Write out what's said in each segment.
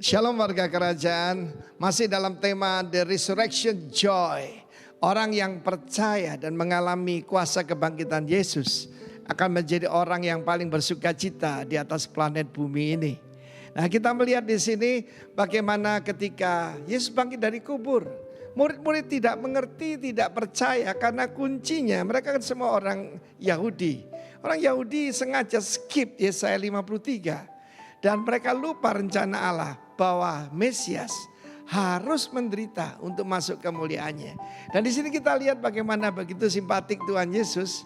Shalom warga kerajaan, masih dalam tema The Resurrection Joy. Orang yang percaya dan mengalami kuasa kebangkitan Yesus akan menjadi orang yang paling bersuka cita di atas planet bumi ini. Nah, kita melihat di sini bagaimana ketika Yesus bangkit dari kubur. Murid-murid tidak mengerti, tidak percaya karena kuncinya mereka kan semua orang Yahudi. Orang Yahudi sengaja skip Yesaya 53. Dan mereka lupa rencana Allah bahwa Mesias harus menderita untuk masuk kemuliaannya. Dan di sini kita lihat bagaimana begitu simpatik Tuhan Yesus.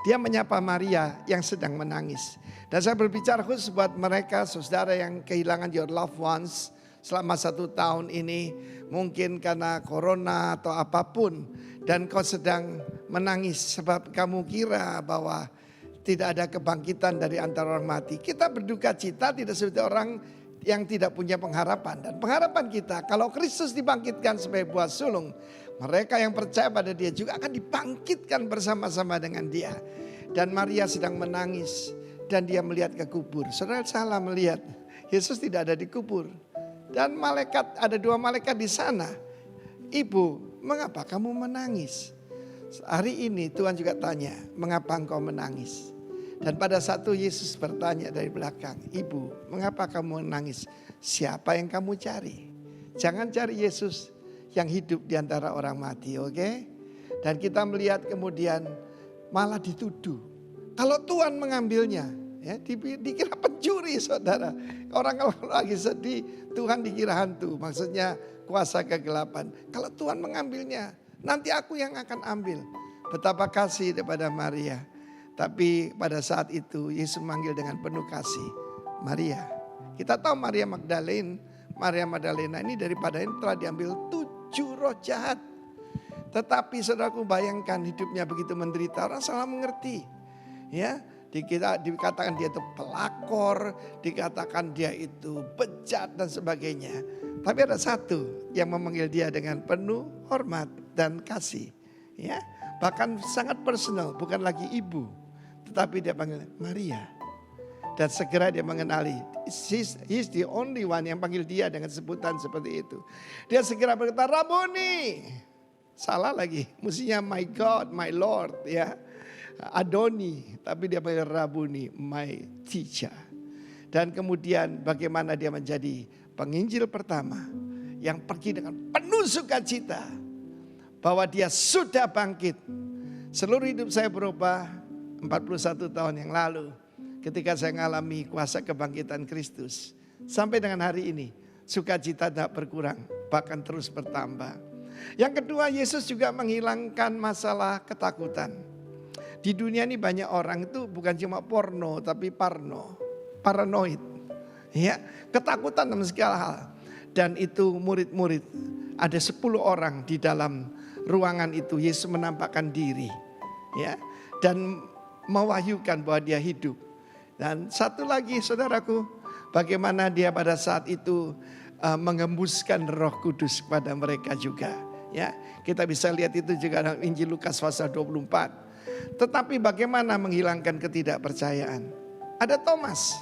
Dia menyapa Maria yang sedang menangis. Dan saya berbicara khusus buat mereka saudara yang kehilangan your loved ones selama 1 tahun ini. Mungkin karena corona atau apapun. Dan kau sedang menangis sebab kamu kira bahwa tidak ada kebangkitan dari antara orang mati. Kita berduka cita tidak seperti orang yang tidak punya pengharapan. Dan pengharapan kita kalau Kristus dibangkitkan sebagai buah sulung. Mereka yang percaya pada dia juga akan dibangkitkan bersama-sama dengan dia. Dan Maria sedang menangis. Dan dia melihat ke kubur. Saudara salah melihat. Yesus tidak ada di kubur. Dan ada 2 malaikat di sana. Ibu, mengapa kamu menangis? Hari ini Tuhan juga tanya, mengapa engkau menangis? Dan pada saat itu Yesus bertanya dari belakang, Ibu, mengapa kamu menangis? Siapa yang kamu cari? Jangan cari Yesus yang hidup di antara orang mati, oke? Dan kita melihat kemudian malah dituduh. Kalau Tuhan mengambilnya, ya dikira pencuri saudara. Orang kalau lagi sedih, Tuhan dikira hantu. Maksudnya kuasa kegelapan. Kalau Tuhan mengambilnya, nanti aku yang akan ambil. Betapa kasih kepada Maria. Tapi pada saat itu Yesus manggil dengan penuh kasih. Maria. Kita tahu Maria Magdalena ini daripada ini telah diambil 7 roh jahat. Tetapi saudaraku bayangkan hidupnya begitu menderita. Orang salah mengerti. Ya, dikatakan dia itu pelakor. Dikatakan dia itu bejat dan sebagainya. Tapi ada satu yang memanggil dia dengan penuh hormat dan kasih. Ya, bahkan sangat personal, bukan lagi ibu, tetapi dia panggil Maria. Dan segera dia mengenali, he's the only one yang panggil dia dengan sebutan seperti itu. Dia segera berkata, Rabuni. Salah lagi, mestinya my God, my Lord, ya. Adoni, tapi dia panggil Rabuni, my teacher. Dan kemudian bagaimana dia menjadi penginjil pertama yang pergi dengan penuh sukacita bahwa dia sudah bangkit. Seluruh hidup saya berubah 41 tahun yang lalu ketika saya mengalami kuasa kebangkitan Kristus. Sampai dengan hari ini sukacita tidak berkurang, bahkan terus bertambah. Yang kedua, Yesus juga menghilangkan masalah ketakutan. Di dunia ini banyak orang itu bukan cuma porno tapi paranoid. Ya, ketakutan dalam segala hal. Dan itu murid-murid, ada 10 orang di dalam ruangan itu. Yesus menampakkan diri, ya, dan mewahyukan bahwa dia hidup. Dan satu lagi saudaraku, bagaimana dia pada saat itu mengembuskan Roh Kudus kepada mereka juga. Ya, kita bisa lihat itu juga dalam Injil Lukas pasal 24. Tetapi bagaimana menghilangkan ketidakpercayaan? Ada Thomas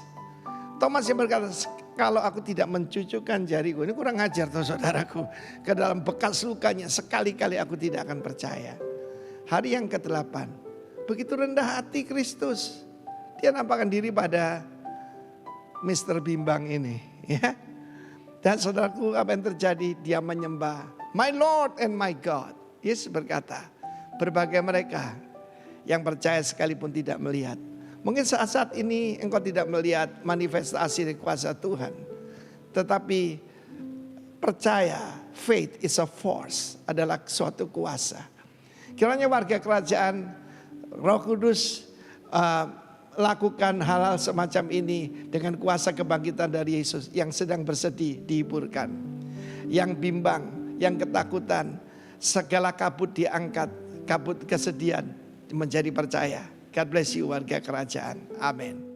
yang berkata, kalau aku tidak mencucukkan jariku, ini kurang ajar tuh saudaraku, ke dalam bekas lukanya, sekali-kali aku tidak akan percaya. Hari yang ke-8, begitu rendah hati Kristus. Dia nampakkan diri pada Mr. Bimbang ini. Ya. Dan saudaraku, apa yang terjadi? Dia menyembah, my Lord and my God. Yesus berkata, berbagai mereka yang percaya sekalipun tidak melihat. Mungkin saat-saat ini engkau tidak melihat manifestasi kuasa Tuhan. Tetapi percaya, faith is a force, adalah suatu kuasa. Kiranya warga kerajaan, Roh Kudus lakukan hal-hal semacam ini dengan kuasa kebangkitan dari Yesus. Yang sedang bersedih dihiburkan. Yang bimbang, yang ketakutan, segala kabut diangkat, kabut kesedihan menjadi percaya. God bless you warga kerajaan. Amin.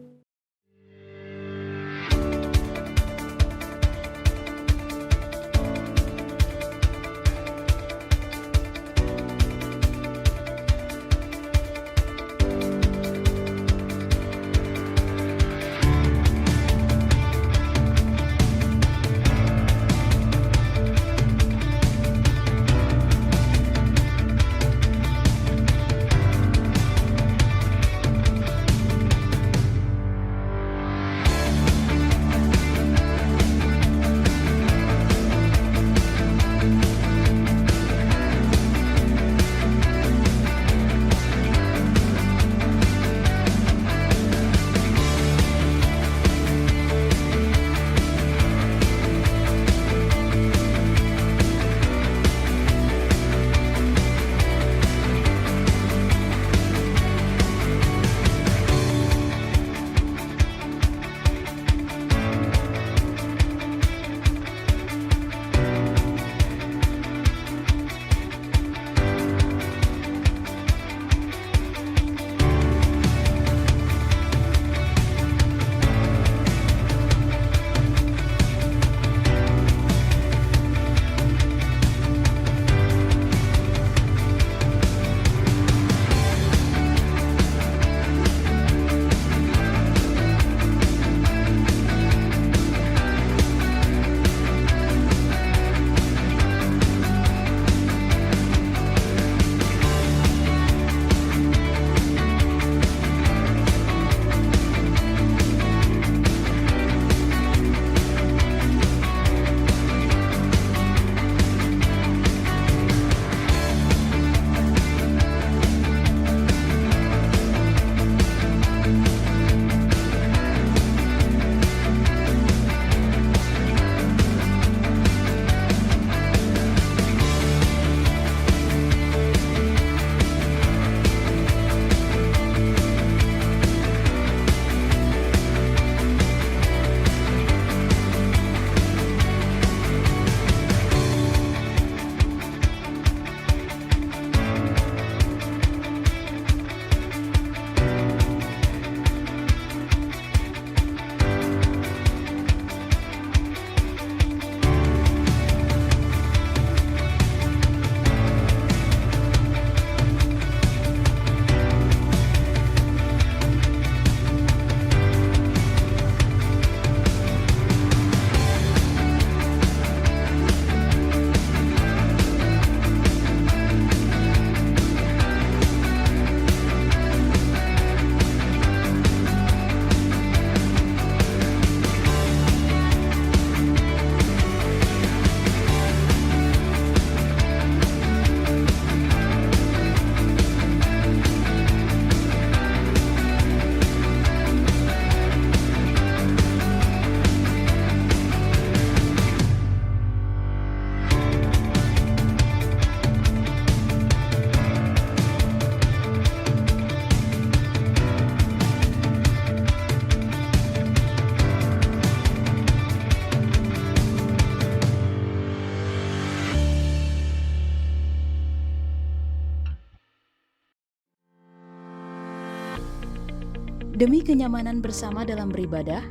Demi kenyamanan bersama dalam beribadah,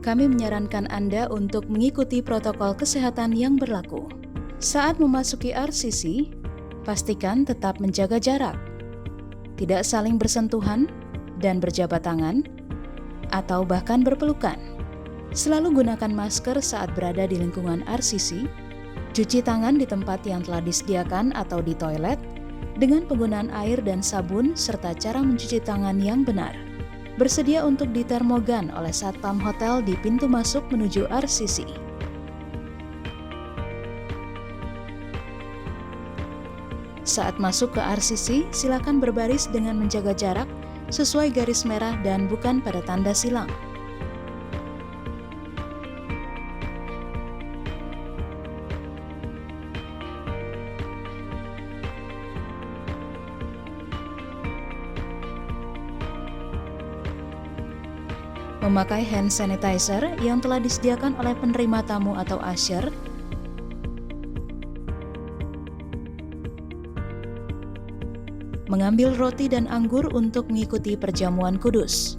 kami menyarankan Anda untuk mengikuti protokol kesehatan yang berlaku. Saat memasuki RCC, pastikan tetap menjaga jarak, tidak saling bersentuhan dan berjabat tangan, atau bahkan berpelukan. Selalu gunakan masker saat berada di lingkungan RCC, cuci tangan di tempat yang telah disediakan atau di toilet, dengan penggunaan air dan sabun serta cara mencuci tangan yang benar. Bersedia untuk ditermogan oleh satpam hotel di pintu masuk menuju RCC. Saat masuk ke RCC, silakan berbaris dengan menjaga jarak sesuai garis merah dan bukan pada tanda silang. Memakai hand sanitizer yang telah disediakan oleh penerima tamu atau usher. Mengambil roti dan anggur untuk mengikuti perjamuan kudus.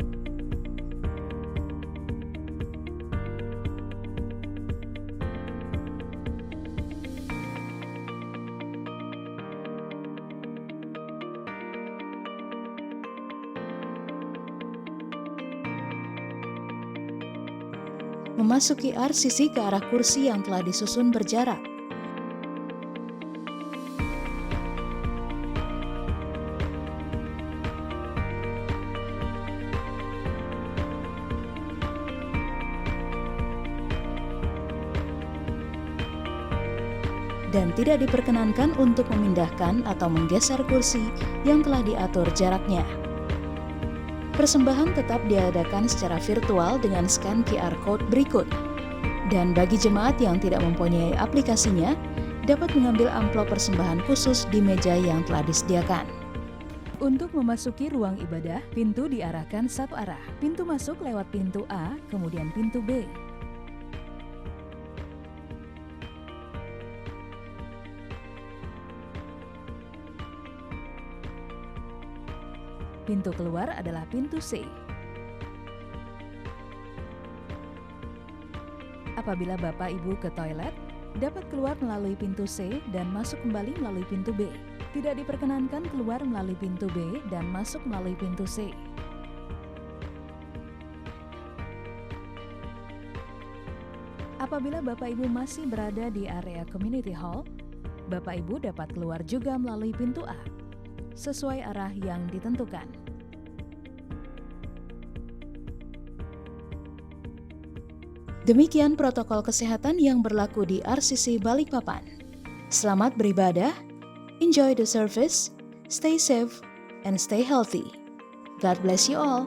Memasuki RCC ke arah kursi yang telah disusun berjarak. Dan tidak diperkenankan untuk memindahkan atau menggeser kursi yang telah diatur jaraknya. Persembahan tetap diadakan secara virtual dengan scan QR Code berikut. Dan bagi jemaat yang tidak mempunyai aplikasinya, dapat mengambil amplop persembahan khusus di meja yang telah disediakan. Untuk memasuki ruang ibadah, pintu diarahkan satu arah. Pintu masuk lewat pintu A, kemudian pintu B. Pintu keluar adalah pintu C. Apabila Bapak Ibu ke toilet, dapat keluar melalui pintu C dan masuk kembali melalui pintu B. Tidak diperkenankan keluar melalui pintu B dan masuk melalui pintu C. Apabila Bapak Ibu masih berada di area Community Hall, Bapak Ibu dapat keluar juga melalui pintu A, sesuai arah yang ditentukan. Demikian protokol kesehatan yang berlaku di RCC Balikpapan. Selamat beribadah, enjoy the service, stay safe, and stay healthy. God bless you all.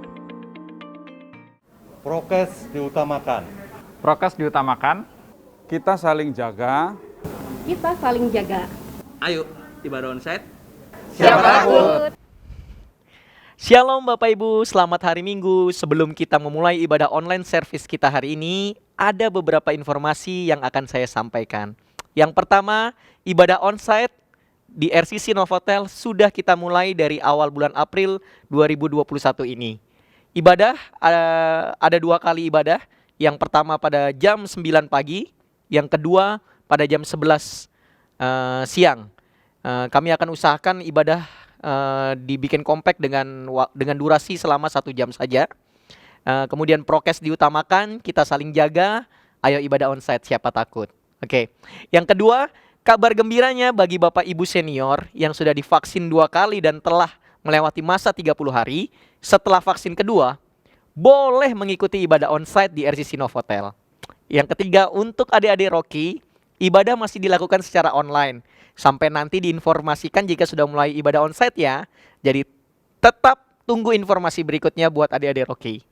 Prokes diutamakan. Prokes diutamakan. Kita saling jaga. Kita saling jaga. Ayo, ibadah onsite. Siapa takut? Shalom Bapak Ibu, selamat hari Minggu. Sebelum kita memulai ibadah online service kita hari ini, ada beberapa informasi yang akan saya sampaikan. Yang pertama, ibadah onsite di RCC Novotel sudah kita mulai dari awal bulan April 2021 ini. Ibadah ada 2 kali ibadah. Yang pertama pada jam 9 pagi, yang kedua pada jam 11 siang. Kami akan usahakan ibadah dibikin kompak dengan durasi selama 1 jam saja. Kemudian prokes diutamakan, kita saling jaga. Ayo ibadah onsite, siapa takut. Oke. Yang kedua, kabar gembiranya bagi Bapak Ibu senior yang sudah divaksin 2 kali dan telah melewati masa 30 hari, setelah vaksin kedua, boleh mengikuti ibadah onsite di RCC Novotel. Yang ketiga, untuk adik-adik Rocky, ibadah masih dilakukan secara online. Sampai nanti diinformasikan jika sudah mulai ibadah onsite ya. Jadi tetap tunggu informasi berikutnya buat adik-adik Rocky.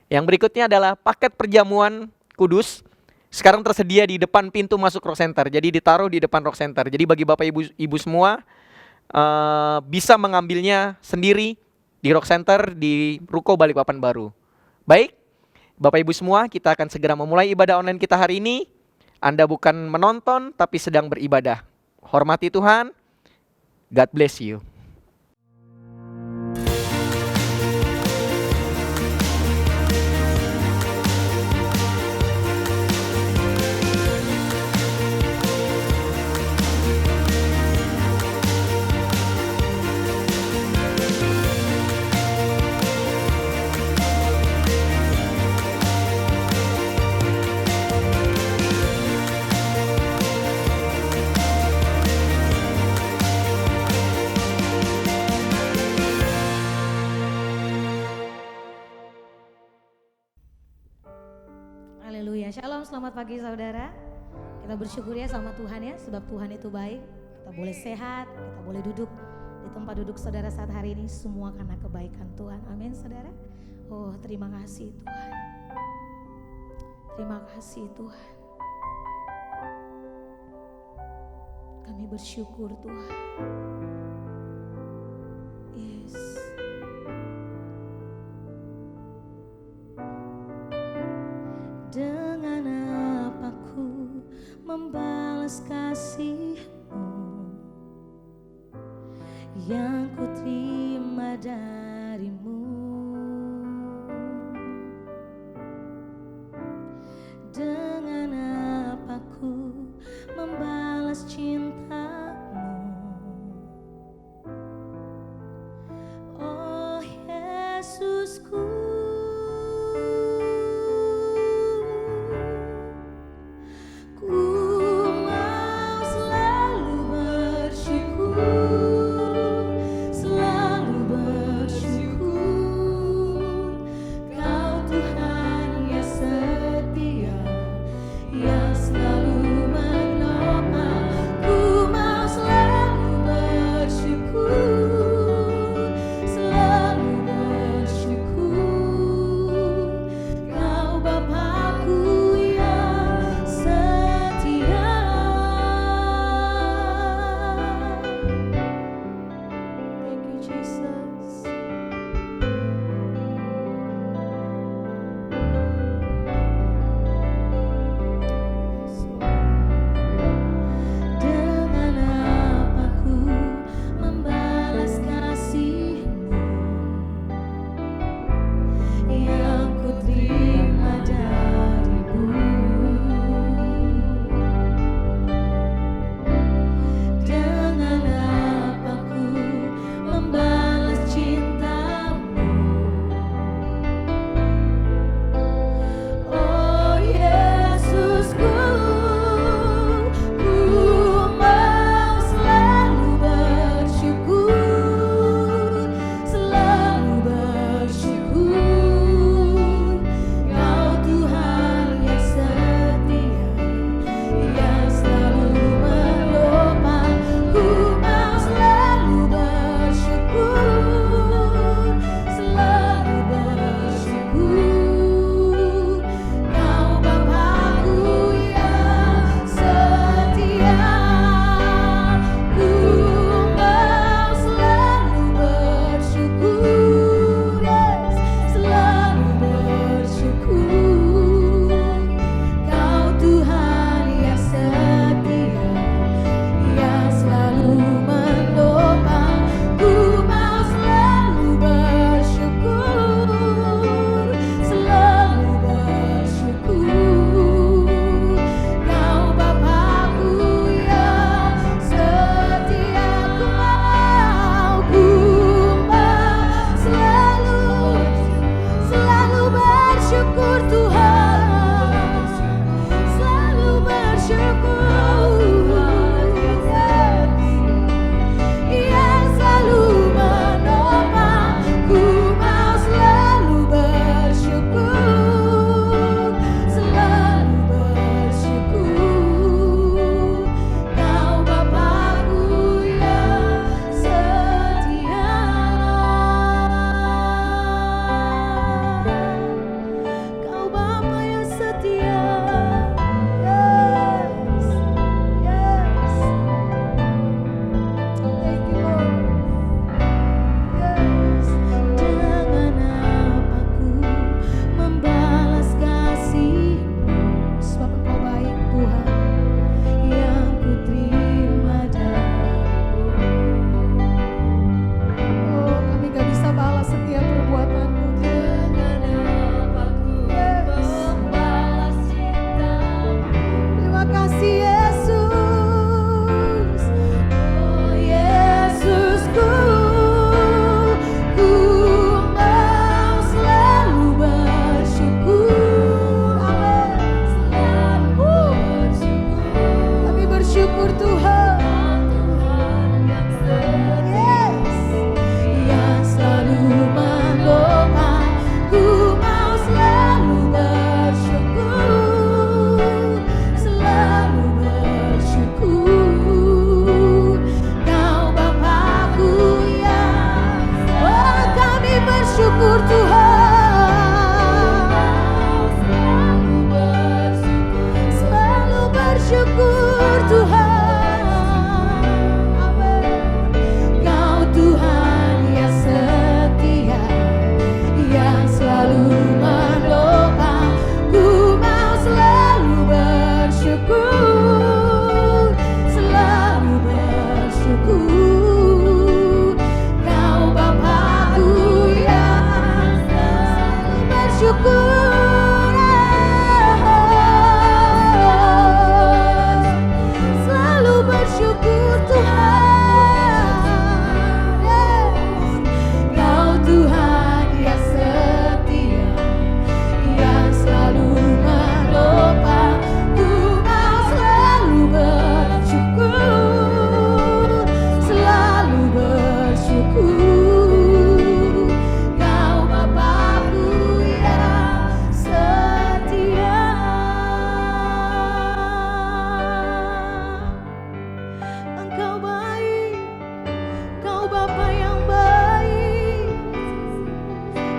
Yang berikutnya adalah paket perjamuan kudus. Sekarang tersedia di depan pintu masuk Rock Center. Jadi ditaruh di depan Rock Center. Jadi bagi Bapak Ibu semua bisa mengambilnya sendiri di Rock Center di Ruko Balikpapan Baru. Baik, Bapak Ibu semua, kita akan segera memulai ibadah online kita hari ini. Anda bukan menonton tapi sedang beribadah. Hormati Tuhan. God bless you. Haleluya. Shalom, selamat pagi saudara. Kita bersyukur ya sama Tuhan ya, sebab Tuhan itu baik. Kita boleh sehat, kita boleh duduk di tempat duduk saudara saat hari ini, semua karena kebaikan Tuhan. Amin saudara. Oh, terima kasih Tuhan. Terima kasih Tuhan. Kami bersyukur Tuhan. Yes. Dengan apa ku membalas kasih-Mu yang ku terima dari-Mu? Dengan apa ku membalas cinta-Mu? Oh Yesusku, ku mau selalu bersyukur, Kau Tuhan yang setia, yang selalu menopang. Ku mau selalu bersyukur, Kau Bapakku yang setia. Thank you Jesus. Dengan apa ku membalas kasih-Mu yang ku terima dari-Mu? Dengan apa ku membalas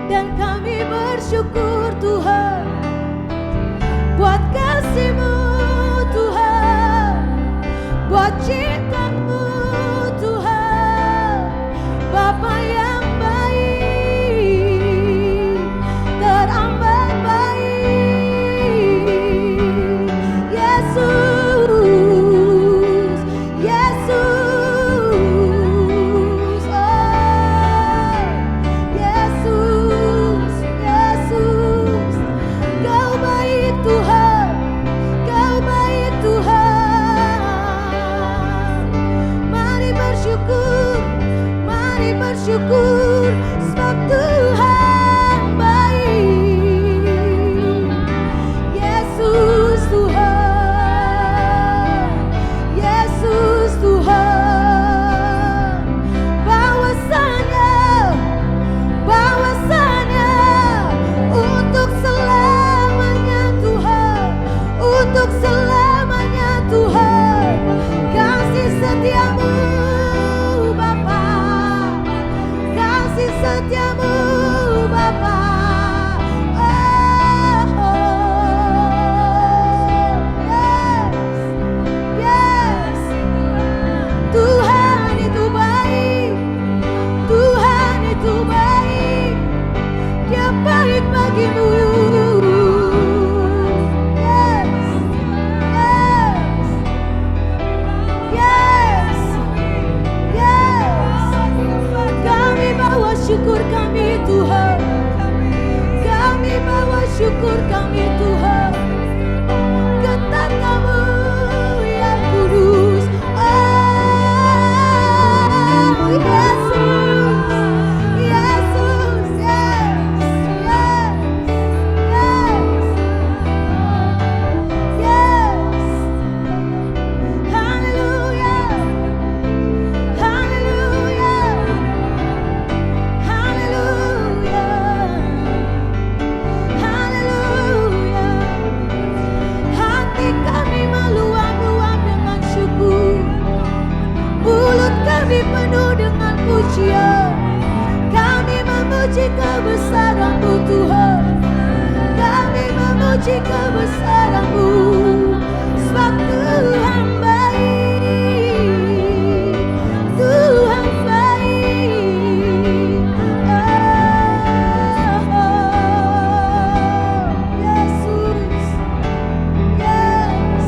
Dan kami bersyukur Tuhan buat kasih-Mu Tuhan, buat cinta-Mu Tuhan, Bapa yang baik, teramat baik. Yesus, Yesus, oh, Yesus, Yesus, Kau baik Tuhan, Kau baik Tuhan. Mari bersyukur, mari bersyukur, sebab Tuhan baik. Yesus Tuhan, Yesus Tuhan, bahwasanya untuk selamanya Tuhan, untuk selamanya Tuhan, kasih setia-Mu Bapa, kasih setia-Mu Bapa. Yes, Tuhan itu baik, Tuhan itu baik, Dia baik bagimu. Yes, yes, yes. Kami bawa syukur kami Tuhan, kami bawa syukur kami Tuhan. Kata-Kamu yang kudus, oh Yesus, Yesus, yes, yes, yes, yes. Haleluya, haleluya, haleluya, haleluya. Hati kami meluap-luap dengan syukur, mulut kami penuh dengan pujian. Kami memuji kebesaran-Mu Tuhan, kami memuji kebesaran-Mu, sebab Tuhan baik, Tuhan baik. Oh, Yesus, yes,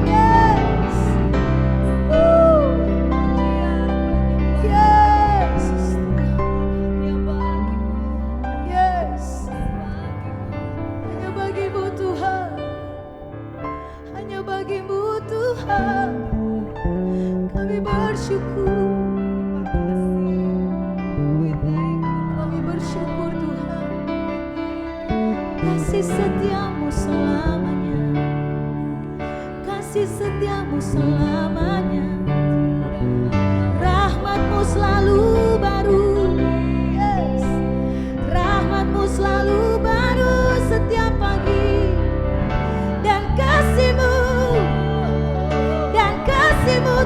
yes, yes, yes. Hanya bagi-Mu Tuhan, hanya bagi-Mu Tuhan, kami bersyukur, kami bersyukur Tuhan. Kasih setia-Mu selamanya, kasih setia-Mu selamanya. Rahmat-Mu selalu baru, yes. Rahmat-Mu selalu baru setiap pagi. Dan kasih-Mu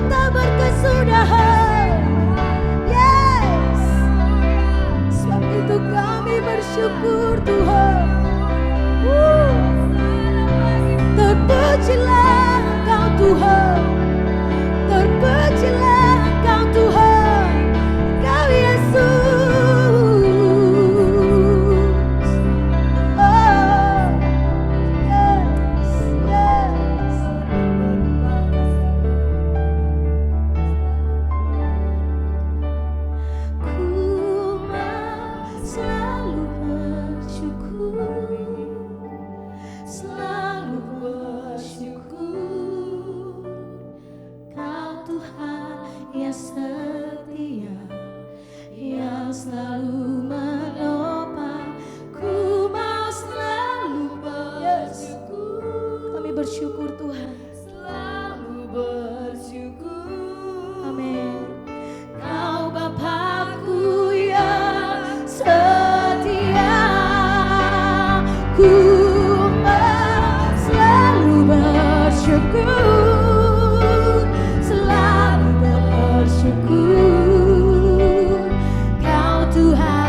tak berkesudahan. Yes, sebab itu kami bersyukur Tuhan. Terpujilah Engkau Tuhan, terpujilah Engkau Tuhan, Kau Yesus. Oh, yes, yes. Ku mau selalu bersyukur, selalu bersyukur. Kau Tuhan yang setia, yang selalu menopang. Ku mau selalu bersyukur. Kami bersyukur Tuhan, selalu bersyukur. Amin. Kau Bapakku yang setia, ku mau selalu bersyukur, selalu bersyukur. Kau Tuhan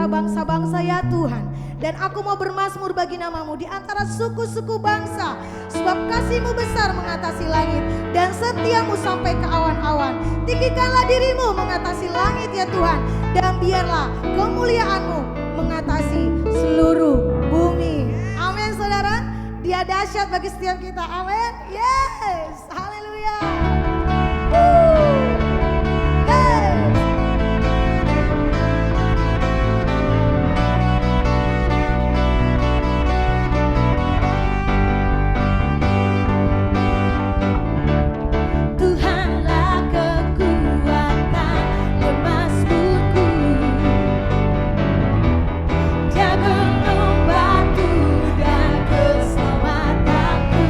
antara bangsa-bangsa ya Tuhan. Dan aku mau bermazmur bagi namamu di antara suku-suku bangsa. Sebab kasih-Mu besar mengatasi langit dan setiamu sampai ke awan-awan. Tinggikanlah dirimu mengatasi langit ya Tuhan. Dan biarlah kemuliaan-Mu mengatasi seluruh bumi. Amin saudara. Dia dahsyat bagi setiap kita. Amin. Yes. Haleluya. Yes. Tuhanlah kekuatan lemahku, Dia gunung batu dan keselamatanku.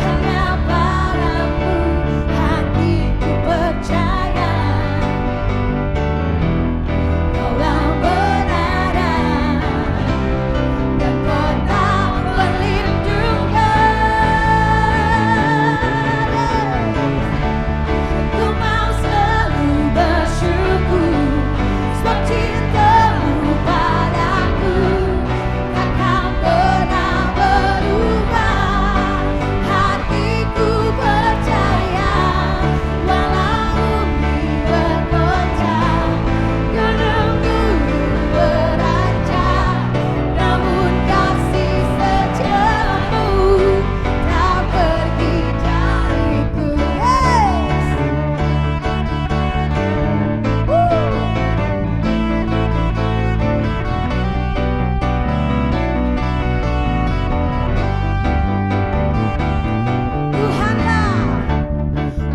Hanya padamu hatiku percaya, Kaulah benaran dan kota perlindungan. Ku mau selalu bersyukur sebab cinta-Mu padaku takkan pernah berubah. Hatiku percaya walau bumi bergoncang, gunung-gunung beranjak, namun kasih setiamu tak pergi dariku. Yes.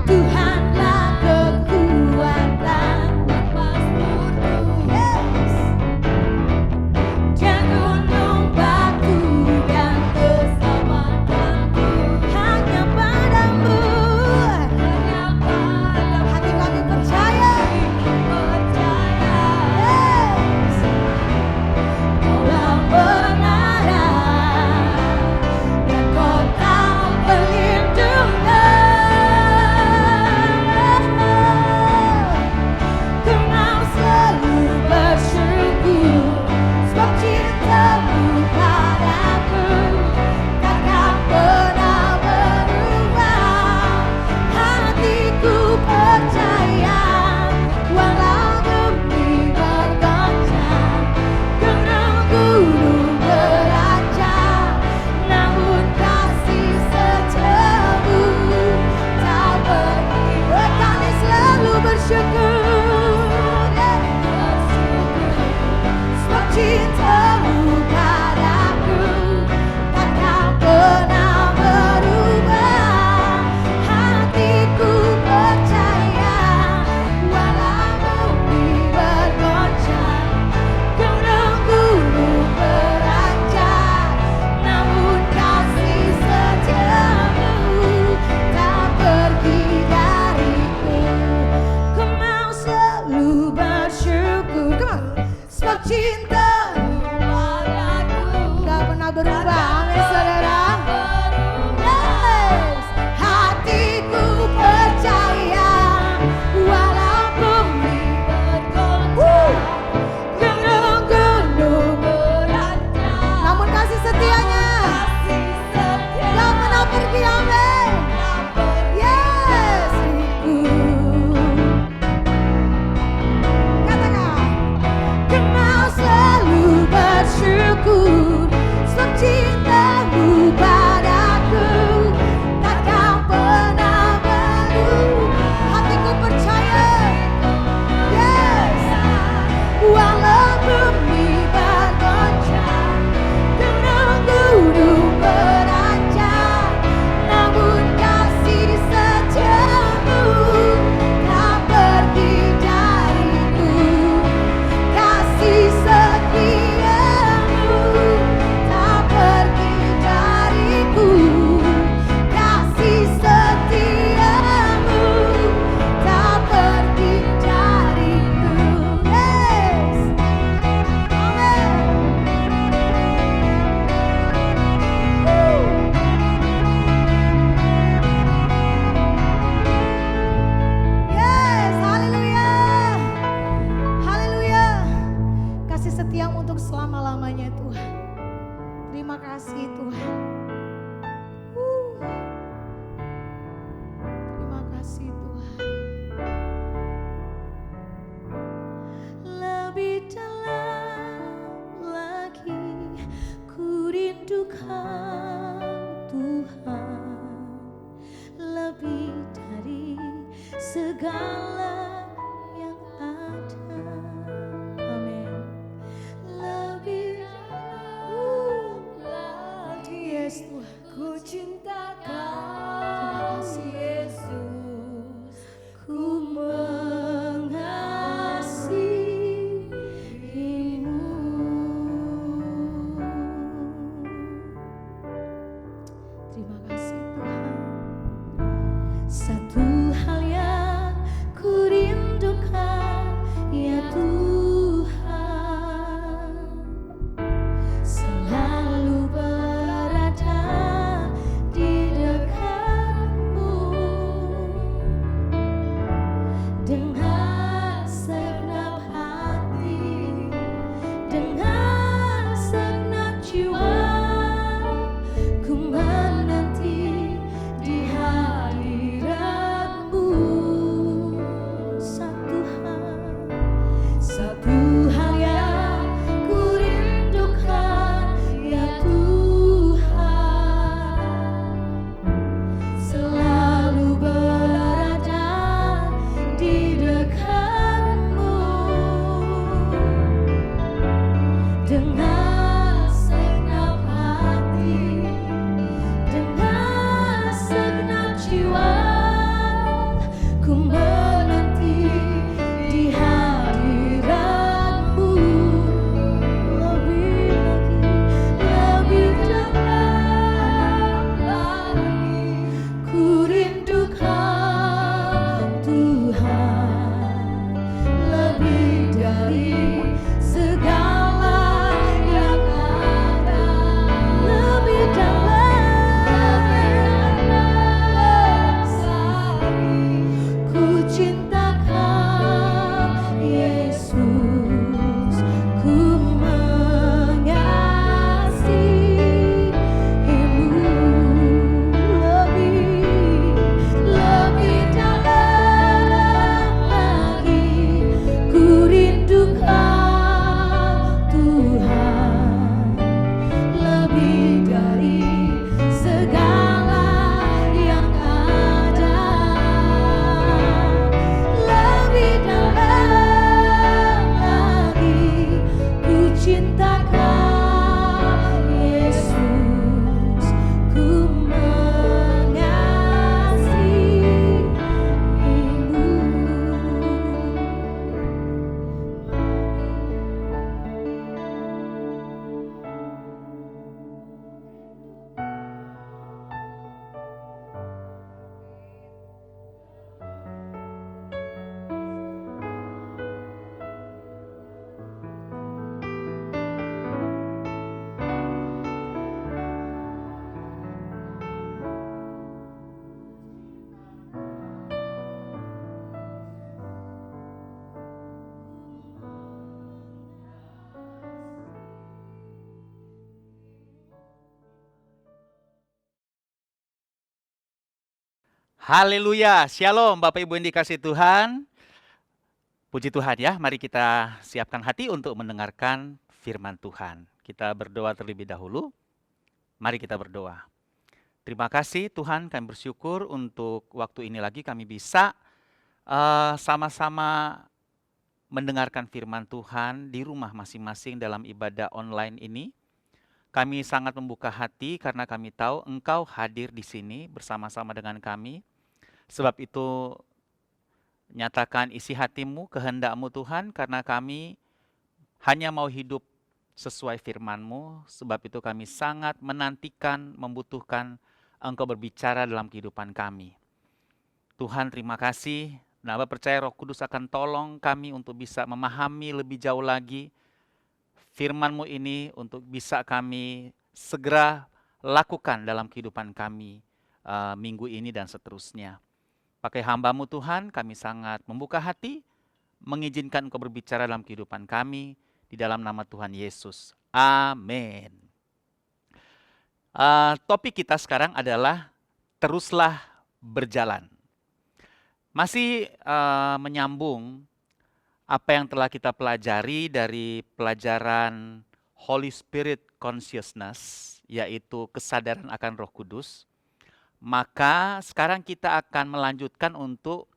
Tuhanlah kekuatan lemahku. Yes. Dia gunung batu dan keselamatanku. Hanya padamu hati kami percaya. Yes. Kaulah benaran dan kota perlindungan. Ku mau selalu bersyukur sebab cinta-Mu padaku takkan pernah berubah. Hatiku percaya walau bumi bergoncang, gunung-gunung beranjak, namun kasih setiamu tak pergi. Kami selalu bersyukur, sebab cinta-Mu padaku takkan pernah berubah. Hatiku percaya walau bumi bergoncang, gunung-gunung beranjak, namun kasih setiamu tak pergi dariku. Ku mau selalu bersyukur. Come on. Sebab cinta-Mu padaku tak pernah berubah. Amin saudara. Yes. Hatiku percaya walau bumi bergoncang, gunung-gunung beranjak, namun kasih setianya tak pernah pergi. Amin. Yes. Katakan, ku mau selalu untuk selama-lamanya Tuhan. Terima kasih Tuhan. Terima kasih Tuhan. Lebih dalam lagi ku rindukan Tuhan, lebih dari segala yang ada. Amin. Lebih lagi, yes Tuhan, ku cinta Kau Yesus, ku mengasihimu. Terima kasih Tuhan. Satu hal yang ku rindukan, ya Tuhan, selalu berada di dekatmu dengan segenap hati, dengan segenap jiwa. Ku menanti di hadirat-Mu. Satu hal yang ku rindukan, ya Tuhan, selalu berada di dekat-Mu dengan segenap hati, dengan segenap jiwa. Ku menanti di hadirat-Mu. Lebih dalam lagi ku rindukan Tuhan, lebih dari segala yang ada. Lebih dalam lagi ku cinta Kau Yesus, ku mengasihimu. Lebih dalam lagi ku rindukan Tuhan, lebih dari segala yang ada. Lebih dalam lagi ku cinta Kau Yesus, ku Haleluya, shalom Bapak Ibu yang dikasih Tuhan. Puji Tuhan ya, mari kita siapkan hati untuk mendengarkan firman Tuhan. Kita berdoa terlebih dahulu. Mari kita berdoa. Terima kasih Tuhan, kami bersyukur untuk waktu ini lagi kami bisa sama-sama mendengarkan firman Tuhan di rumah masing-masing dalam ibadah online ini. Kami sangat membuka hati karena kami tahu Engkau hadir di sini bersama-sama dengan kami. Sebab itu nyatakan isi hatimu, kehendak-Mu Tuhan, karena kami hanya mau hidup sesuai firman-Mu. Sebab itu kami sangat menantikan, membutuhkan Engkau berbicara dalam kehidupan kami. Tuhan terima kasih, dan Bapa percaya Roh Kudus akan tolong kami untuk bisa memahami lebih jauh lagi firman-Mu ini untuk bisa kami segera lakukan dalam kehidupan kami minggu ini dan seterusnya. Pakai hamba-Mu Tuhan, kami sangat membuka hati, mengizinkan Engkau berbicara dalam kehidupan kami. Di di dalam nama Tuhan Yesus. Amin. Topik kita sekarang adalah teruslah berjalan. Masih menyambung apa yang telah kita pelajari dari pelajaran Holy Spirit Consciousness, yaitu kesadaran akan Roh Kudus. Maka sekarang kita akan melanjutkan untuk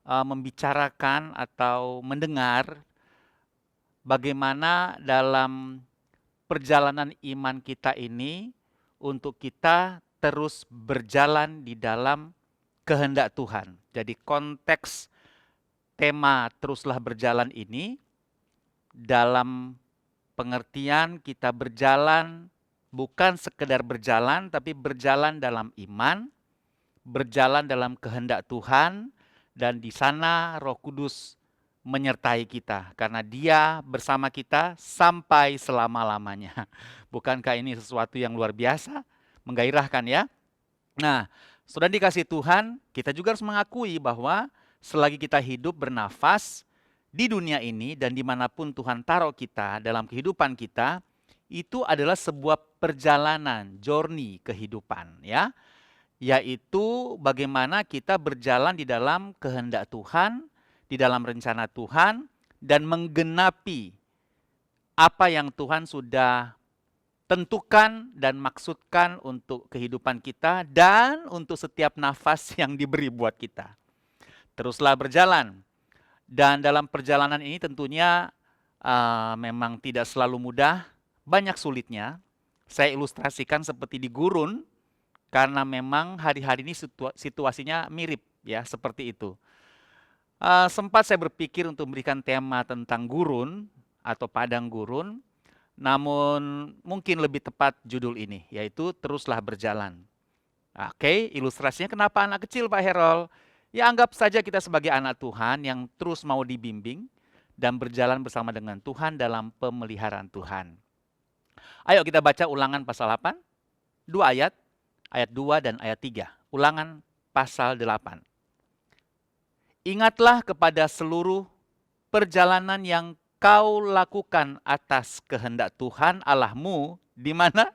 membicarakan atau mendengar bagaimana dalam perjalanan iman kita ini untuk kita terus berjalan di dalam kehendak Tuhan. Jadi konteks tema teruslah berjalan ini dalam pengertian kita berjalan bukan sekedar berjalan, tapi berjalan dalam iman, berjalan dalam kehendak Tuhan, dan di sana Roh Kudus menyertai kita karena Dia bersama kita sampai selama-lamanya. Bukankah ini sesuatu yang luar biasa, menggairahkan ya? Nah, saudara dikasih Tuhan, kita juga harus mengakui bahwa selagi kita hidup bernafas di dunia ini dan dimanapun Tuhan taruh kita dalam kehidupan kita, itu adalah sebuah perjalanan, journey kehidupan ya. Yaitu bagaimana kita berjalan di dalam kehendak Tuhan, di dalam rencana Tuhan, dan menggenapi apa yang Tuhan sudah tentukan dan maksudkan untuk kehidupan kita dan untuk setiap nafas yang diberi buat kita. Teruslah berjalan. Dan dalam perjalanan ini tentunya memang tidak selalu mudah, banyak sulitnya. Saya ilustrasikan seperti di gurun, karena memang hari-hari ini situasinya mirip ya seperti itu. Sempat saya berpikir untuk memberikan tema tentang gurun atau padang gurun, namun mungkin lebih tepat judul ini, yaitu teruslah berjalan. Oke, ilustrasinya kenapa anak kecil Pak Herol? Ya anggap saja kita sebagai anak Tuhan yang terus mau dibimbing dan berjalan bersama dengan Tuhan dalam pemeliharaan Tuhan. Ayo kita baca Ulangan pasal 8, 2 ayat 2 dan ayat 3. Ulangan pasal 8. Ingatlah kepada seluruh perjalanan yang kau lakukan atas kehendak Tuhan Allahmu di mana?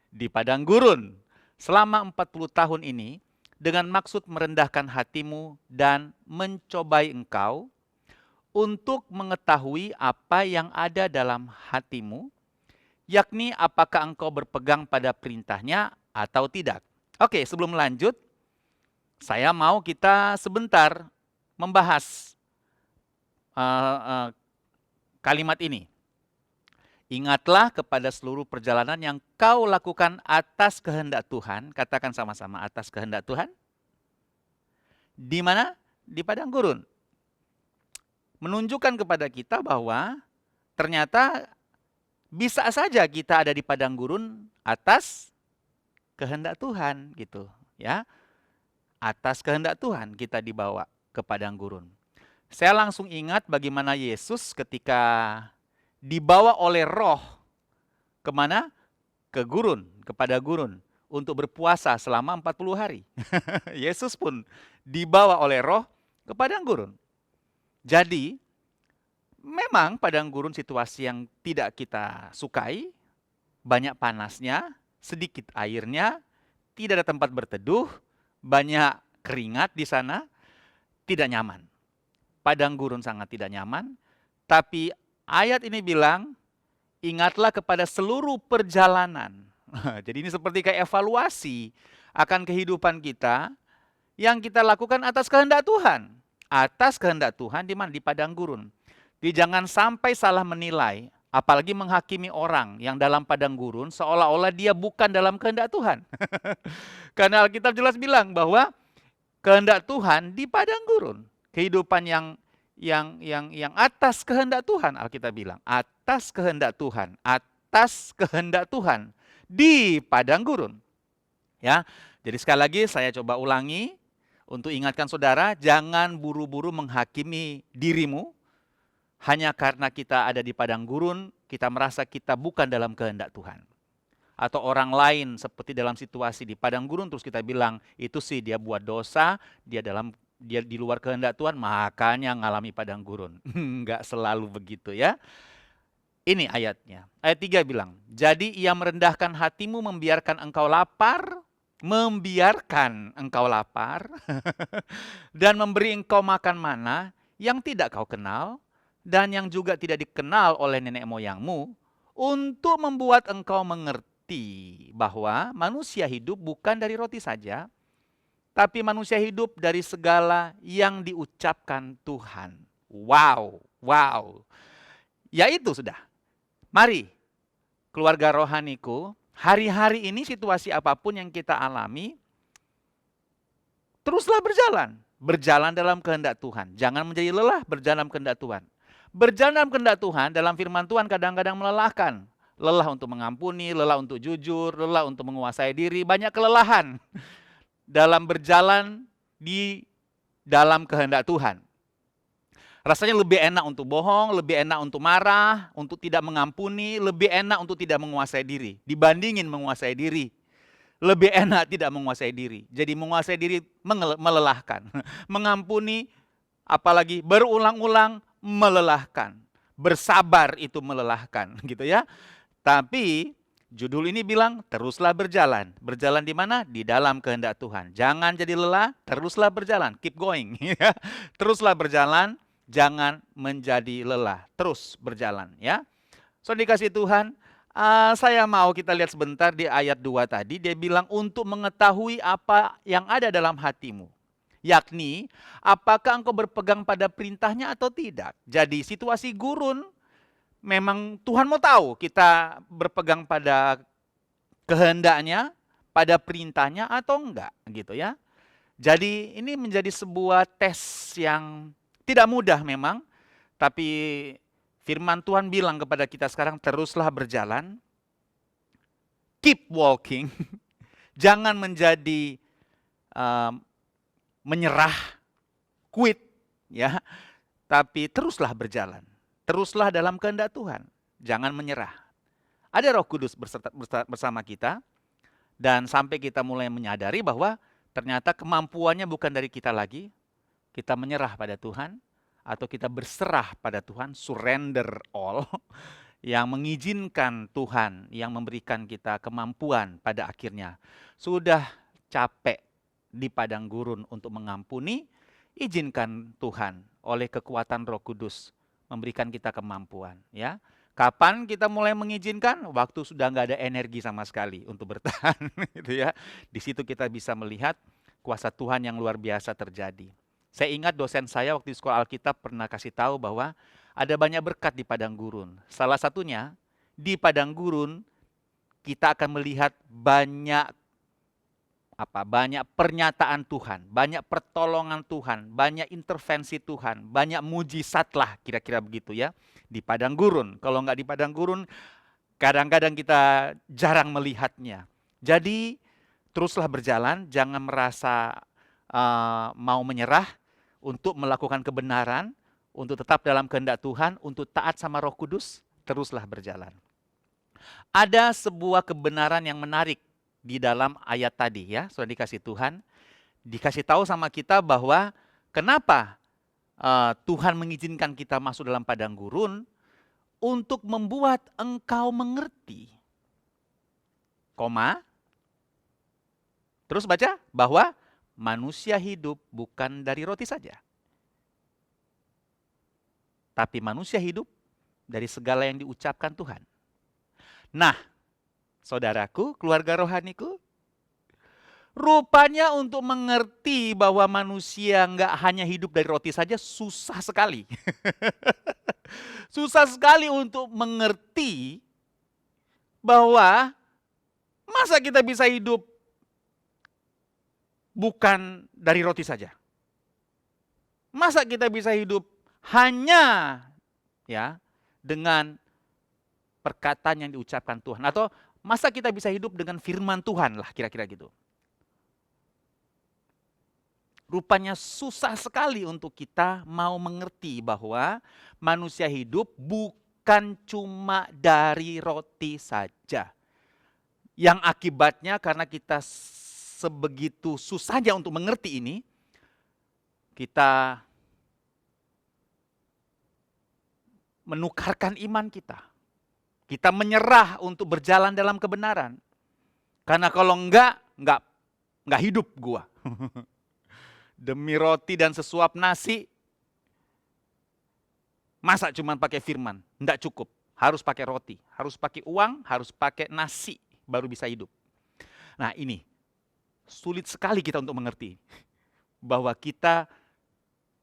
Di padang gurun. Selama 40 tahun ini dengan maksud merendahkan hatimu dan mencobai engkau untuk mengetahui apa yang ada dalam hatimu, yakni apakah engkau berpegang pada perintahnya atau tidak. Oke, sebelum lanjut, saya mau kita sebentar membahas kalimat ini. Ingatlah kepada seluruh perjalanan yang kau lakukan atas kehendak Tuhan. Katakan sama-sama, atas kehendak Tuhan. Di mana? Di padang gurun. Menunjukkan kepada kita bahwa ternyata bisa saja kita ada di padang gurun atas kehendak Tuhan gitu, ya. Atas kehendak Tuhan kita dibawa ke padang gurun. Saya langsung ingat bagaimana Yesus ketika dibawa oleh Roh kemana? Ke gurun, kepada gurun untuk berpuasa selama 40 hari. Yesus pun dibawa oleh Roh ke padang gurun. Jadi memang padang gurun situasi yang tidak kita sukai, banyak panasnya, sedikit airnya, tidak ada tempat berteduh, banyak keringat di sana, tidak nyaman. Padang gurun sangat tidak nyaman, tapi ayat ini bilang, ingatlah kepada seluruh perjalanan. Jadi ini seperti kayak evaluasi akan kehidupan kita yang kita lakukan atas kehendak Tuhan. Atas kehendak Tuhan di mana? Di padang gurun. Jadi jangan sampai salah menilai, apalagi menghakimi orang yang dalam padang gurun seolah-olah dia bukan dalam kehendak Tuhan. Karena Alkitab jelas bilang bahwa kehendak Tuhan di padang gurun. Kehidupan yang atas kehendak Tuhan, Alkitab bilang, atas kehendak Tuhan, atas kehendak Tuhan di padang gurun. Ya. Jadi sekali lagi saya coba ulangi untuk ingatkan saudara, jangan buru-buru menghakimi dirimu hanya karena kita ada di padang gurun, kita merasa kita bukan dalam kehendak Tuhan. Atau orang lain seperti dalam situasi di padang gurun terus kita bilang, itu sih dia buat dosa, dia di luar kehendak Tuhan, makanya ngalami padang gurun. Enggak selalu begitu ya. Ini ayatnya. Ayat 3 bilang, jadi ia merendahkan hatimu, membiarkan engkau lapar, dan memberi engkau makan mana yang tidak kau kenal, dan yang juga tidak dikenal oleh nenek moyangmu, untuk membuat engkau mengerti bahwa manusia hidup bukan dari roti saja, tapi manusia hidup dari segala yang diucapkan Tuhan. Wow, wow. Ya itu sudah. Mari, keluarga rohaniku, hari-hari ini situasi apapun yang kita alami, teruslah berjalan. Berjalan dalam kehendak Tuhan. Jangan menjadi lelah berjalan dalam kehendak Tuhan. Berjalan dalam kehendak Tuhan, dalam firman Tuhan kadang-kadang melelahkan. Lelah untuk mengampuni, lelah untuk jujur, lelah untuk menguasai diri, banyak kelelahan dalam berjalan di dalam kehendak Tuhan. Rasanya lebih enak untuk bohong, lebih enak untuk marah, untuk tidak mengampuni, lebih enak untuk tidak menguasai diri. Dibandingin menguasai diri, lebih enak tidak menguasai diri. Jadi menguasai diri melelahkan. Mengampuni, apalagi berulang-ulang, melelahkan. Bersabar itu melelahkan, gitu ya. Tapi judul ini bilang teruslah berjalan. Berjalan di mana? Di dalam kehendak Tuhan. Jangan jadi lelah, teruslah berjalan. Keep going. Teruslah berjalan. Jangan menjadi lelah, terus berjalan ya. So dikasih Tuhan, saya mau kita lihat sebentar di ayat 2 tadi, dia bilang untuk mengetahui apa yang ada dalam hatimu. Yakni, apakah engkau berpegang pada perintahnya atau tidak. Jadi situasi gurun, memang Tuhan mau tahu kita berpegang pada kehendaknya, pada perintahnya atau enggak gitu ya. Jadi ini menjadi sebuah tes yang tidak mudah memang, tapi firman Tuhan bilang kepada kita sekarang, teruslah berjalan, keep walking, jangan menjadi menyerah, quit, ya, tapi teruslah berjalan, teruslah dalam kehendak Tuhan, jangan menyerah. Ada Roh Kudus bersama kita, dan sampai kita mulai menyadari bahwa ternyata kemampuannya bukan dari kita lagi. Kita menyerah pada Tuhan, atau kita berserah pada Tuhan, surrender all, yang mengizinkan Tuhan, yang memberikan kita kemampuan pada akhirnya. Sudah capek di padang gurun untuk mengampuni, izinkan Tuhan oleh kekuatan Roh Kudus memberikan kita kemampuan. Ya, kapan kita mulai mengizinkan? Waktu sudah nggak ada energi sama sekali untuk bertahan, gitu ya. Di situ kita bisa melihat kuasa Tuhan yang luar biasa terjadi. Saya ingat dosen saya waktu di sekolah Alkitab pernah kasih tahu bahwa ada banyak berkat di padang gurun. Salah satunya di padang gurun kita akan melihat banyak pernyataan Tuhan, banyak pertolongan Tuhan, banyak intervensi Tuhan, banyak mujizat lah kira-kira begitu ya di padang gurun. Kalau nggak di padang gurun kadang-kadang kita jarang melihatnya. Jadi teruslah berjalan, jangan merasa mau menyerah, untuk melakukan kebenaran, untuk tetap dalam kehendak Tuhan, untuk taat sama Roh Kudus, teruslah berjalan. Ada sebuah kebenaran yang menarik di dalam ayat tadi ya, sudah dikasih Tuhan, dikasih tahu sama kita bahwa kenapa Tuhan mengizinkan kita masuk dalam padang gurun, untuk membuat engkau mengerti. Koma, terus baca, bahwa manusia hidup bukan dari roti saja, tapi manusia hidup dari segala yang diucapkan Tuhan. Nah, saudaraku, keluarga rohaniku, rupanya untuk mengerti bahwa manusia nggak hanya hidup dari roti saja susah sekali. Susah sekali untuk mengerti bahwa masa kita bisa hidup bukan dari roti saja. Masa kita bisa hidup hanya ya dengan perkataan yang diucapkan Tuhan, atau masa kita bisa hidup dengan firman Tuhan lah kira-kira gitu. Rupanya susah sekali untuk kita mau mengerti bahwa manusia hidup bukan cuma dari roti saja. Yang akibatnya karena kita sebegitu susahnya untuk mengerti ini, kita menukarkan iman kita. Kita menyerah untuk berjalan dalam kebenaran. Karena kalau enggak hidup gua. Demi roti dan sesuap nasi, masa cuma pakai firman? Enggak cukup. Harus pakai roti, harus pakai uang, harus pakai nasi, baru bisa hidup. Nah ini, sulit sekali kita untuk mengerti. Bahwa kita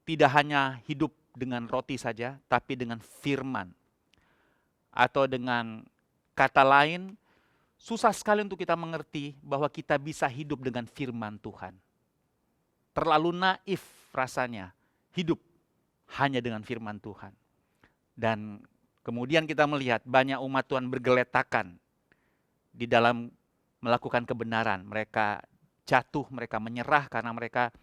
tidak hanya hidup dengan roti saja, tapi dengan firman. Atau dengan kata lain, susah sekali untuk kita mengerti bahwa kita bisa hidup dengan firman Tuhan. Terlalu naif rasanya hidup hanya dengan firman Tuhan. Dan kemudian kita melihat banyak umat Tuhan bergeletakan di dalam melakukan kebenaran. Mereka jatuh, mereka menyerah karena mereka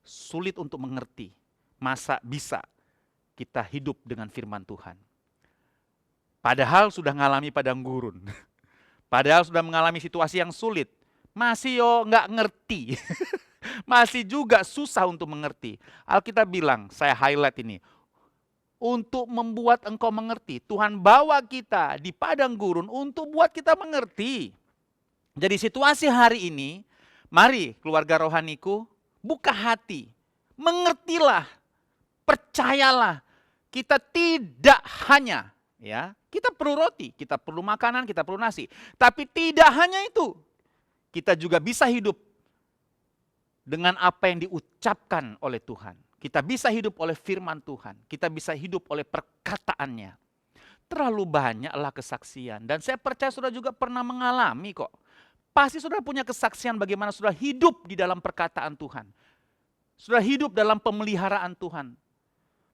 sulit untuk mengerti. Masa bisa kita hidup dengan firman Tuhan. Padahal sudah mengalami padang gurun. Padahal sudah mengalami situasi yang sulit. Masih nggak ngerti. Masih juga susah untuk mengerti. Alkitab bilang, saya highlight ini. Untuk membuat engkau mengerti. Tuhan bawa kita di padang gurun untuk buat kita mengerti. Jadi situasi hari ini, mari keluarga rohaniku, buka hati. Mengertilah, percayalah. Kita tidak hanya, ya, kita perlu roti, kita perlu makanan, kita perlu nasi. Tapi tidak hanya itu. Kita juga bisa hidup dengan apa yang diucapkan oleh Tuhan. Kita bisa hidup oleh firman Tuhan. Kita bisa hidup oleh perkataannya. Terlalu banyaklah kesaksian. Dan saya percaya saudara juga pernah mengalami kok. Pasti saudara punya kesaksian bagaimana saudara hidup di dalam perkataan Tuhan. Saudara hidup dalam pemeliharaan Tuhan.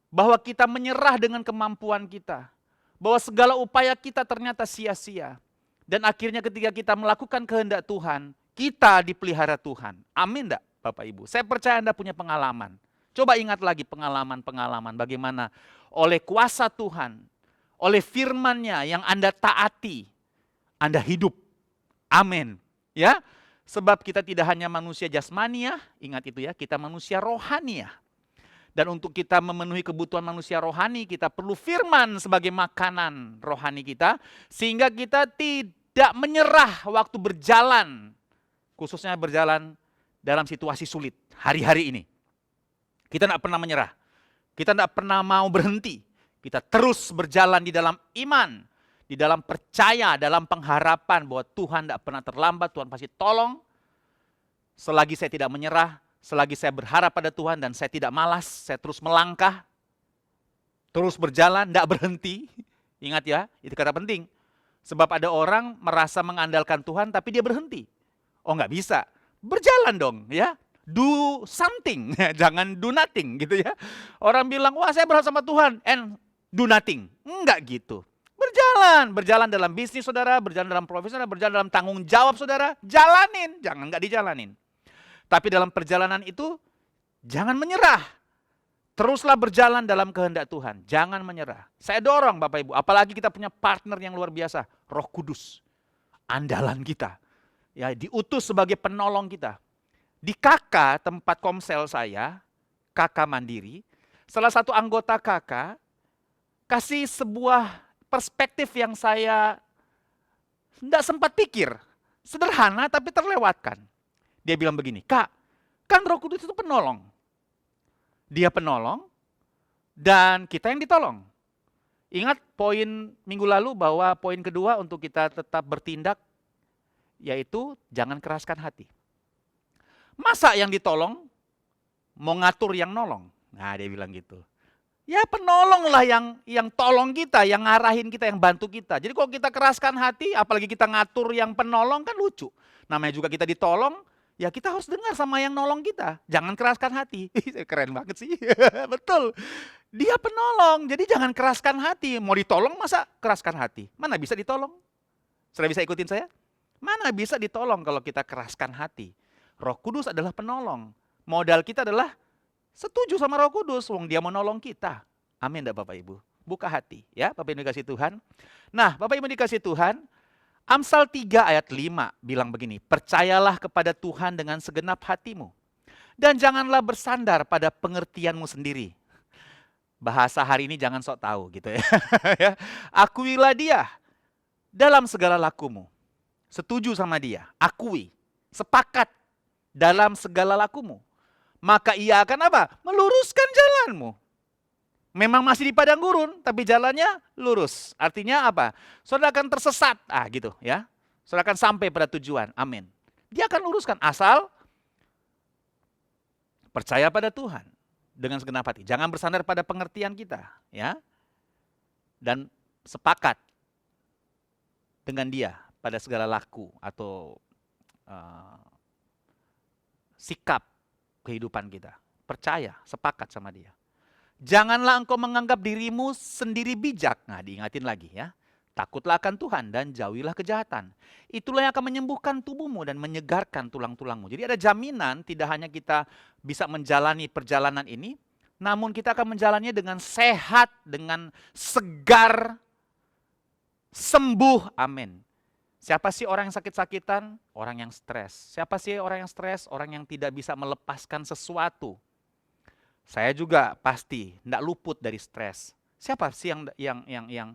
Bahwa kita menyerah dengan kemampuan kita. Bahwa segala upaya kita ternyata sia-sia. Dan akhirnya ketika kita melakukan kehendak Tuhan, kita dipelihara Tuhan. Amin enggak Bapak Ibu? Saya percaya Anda punya pengalaman. Coba ingat lagi pengalaman-pengalaman bagaimana oleh kuasa Tuhan, oleh firman-Nya yang Anda taati, Anda hidup. Amin. Ya, sebab kita tidak hanya manusia jasmania, ingat itu ya, kita manusia rohania. Dan untuk kita memenuhi kebutuhan manusia rohani, kita perlu firman sebagai makanan rohani kita. Sehingga kita tidak menyerah waktu berjalan. Khususnya berjalan dalam situasi sulit hari-hari ini. Kita tidak pernah menyerah. Kita tidak pernah mau berhenti. Kita terus berjalan di dalam iman. Di dalam percaya, dalam pengharapan bahwa Tuhan tidak pernah terlambat, Tuhan pasti tolong. Selagi saya tidak menyerah, selagi saya berharap pada Tuhan dan saya tidak malas, saya terus melangkah, terus berjalan, tidak berhenti. Ingat ya, itu kata penting. Sebab ada orang merasa mengandalkan Tuhan tapi dia berhenti. Oh nggak bisa, berjalan dong ya. Do something, jangan do nothing gitu ya. Orang bilang, wah saya berharap sama Tuhan, and do nothing. Enggak gitu. Berjalan dalam bisnis saudara, berjalan dalam profesi saudara, berjalan dalam tanggung jawab saudara, jalanin, jangan nggak dijalanin. Tapi dalam perjalanan itu, jangan menyerah. Teruslah berjalan dalam kehendak Tuhan, jangan menyerah. Saya dorong Bapak Ibu, apalagi kita punya partner yang luar biasa, Roh Kudus, andalan kita. Ya, diutus sebagai penolong kita. Di KK, tempat komsel saya, KK Mandiri, salah satu anggota KK kasih sebuah perspektif yang saya tidak sempat pikir. Sederhana tapi terlewatkan. Dia bilang begini, Kak, kan Roh Kudus itu penolong. Dia penolong dan kita yang ditolong. Ingat poin minggu lalu bahwa poin kedua untuk kita tetap bertindak, yaitu jangan keraskan hati. Masa yang ditolong mau ngatur yang nolong? Nah dia bilang gitu. Ya penolong lah yang tolong kita, yang ngarahin kita, yang bantu kita. Jadi kalau kita keraskan hati, apalagi kita ngatur yang penolong kan lucu. Namanya juga kita ditolong, ya kita harus dengar sama yang nolong kita. Jangan keraskan hati. Keren banget sih, betul. Dia penolong, jadi jangan keraskan hati. Mau ditolong masa keraskan hati? Mana bisa ditolong? Sudah bisa ikutin saya? Mana bisa ditolong kalau kita keraskan hati? Roh Kudus adalah penolong. Modal kita adalah setuju sama Roh Kudus, wong dia mau nolong kita. Amin enggak Bapak Ibu? Buka hati ya, Bapak Ibu dikasih Tuhan. Nah, Bapak Ibu dikasih Tuhan, Amsal 3 ayat 5 bilang begini, percayalah kepada Tuhan dengan segenap hatimu. Dan janganlah bersandar pada pengertianmu sendiri. Bahasa hari ini jangan sok tahu gitu ya. Akuilah dia dalam segala lakumu. Setuju sama dia, akui, sepakat dalam segala lakumu. Maka ia akan apa? Meluruskan jalanmu. Memang masih di padang gurun, tapi jalannya lurus. Artinya apa? Saudara akan tersesat, gitu ya. Saudara akan sampai pada tujuan, amin. Dia akan luruskan, asal percaya pada Tuhan dengan segenap hati. Jangan bersandar pada pengertian kita, ya. Dan sepakat dengan dia pada segala laku atau sikap kehidupan kita. Percaya, sepakat sama dia. Janganlah engkau menganggap dirimu sendiri bijak. Nah, diingatin lagi ya. Takutlah akan Tuhan dan jauhilah kejahatan. Itulah yang akan menyembuhkan tubuhmu dan menyegarkan tulang-tulangmu. Jadi ada jaminan tidak hanya kita bisa menjalani perjalanan ini, namun kita akan menjalannya dengan sehat, dengan segar, sembuh. Amin. Siapa sih orang yang sakit-sakitan? Orang yang stres. Siapa sih orang yang stres? Orang yang tidak bisa melepaskan sesuatu. Saya juga pasti tidak luput dari stres. Siapa sih yang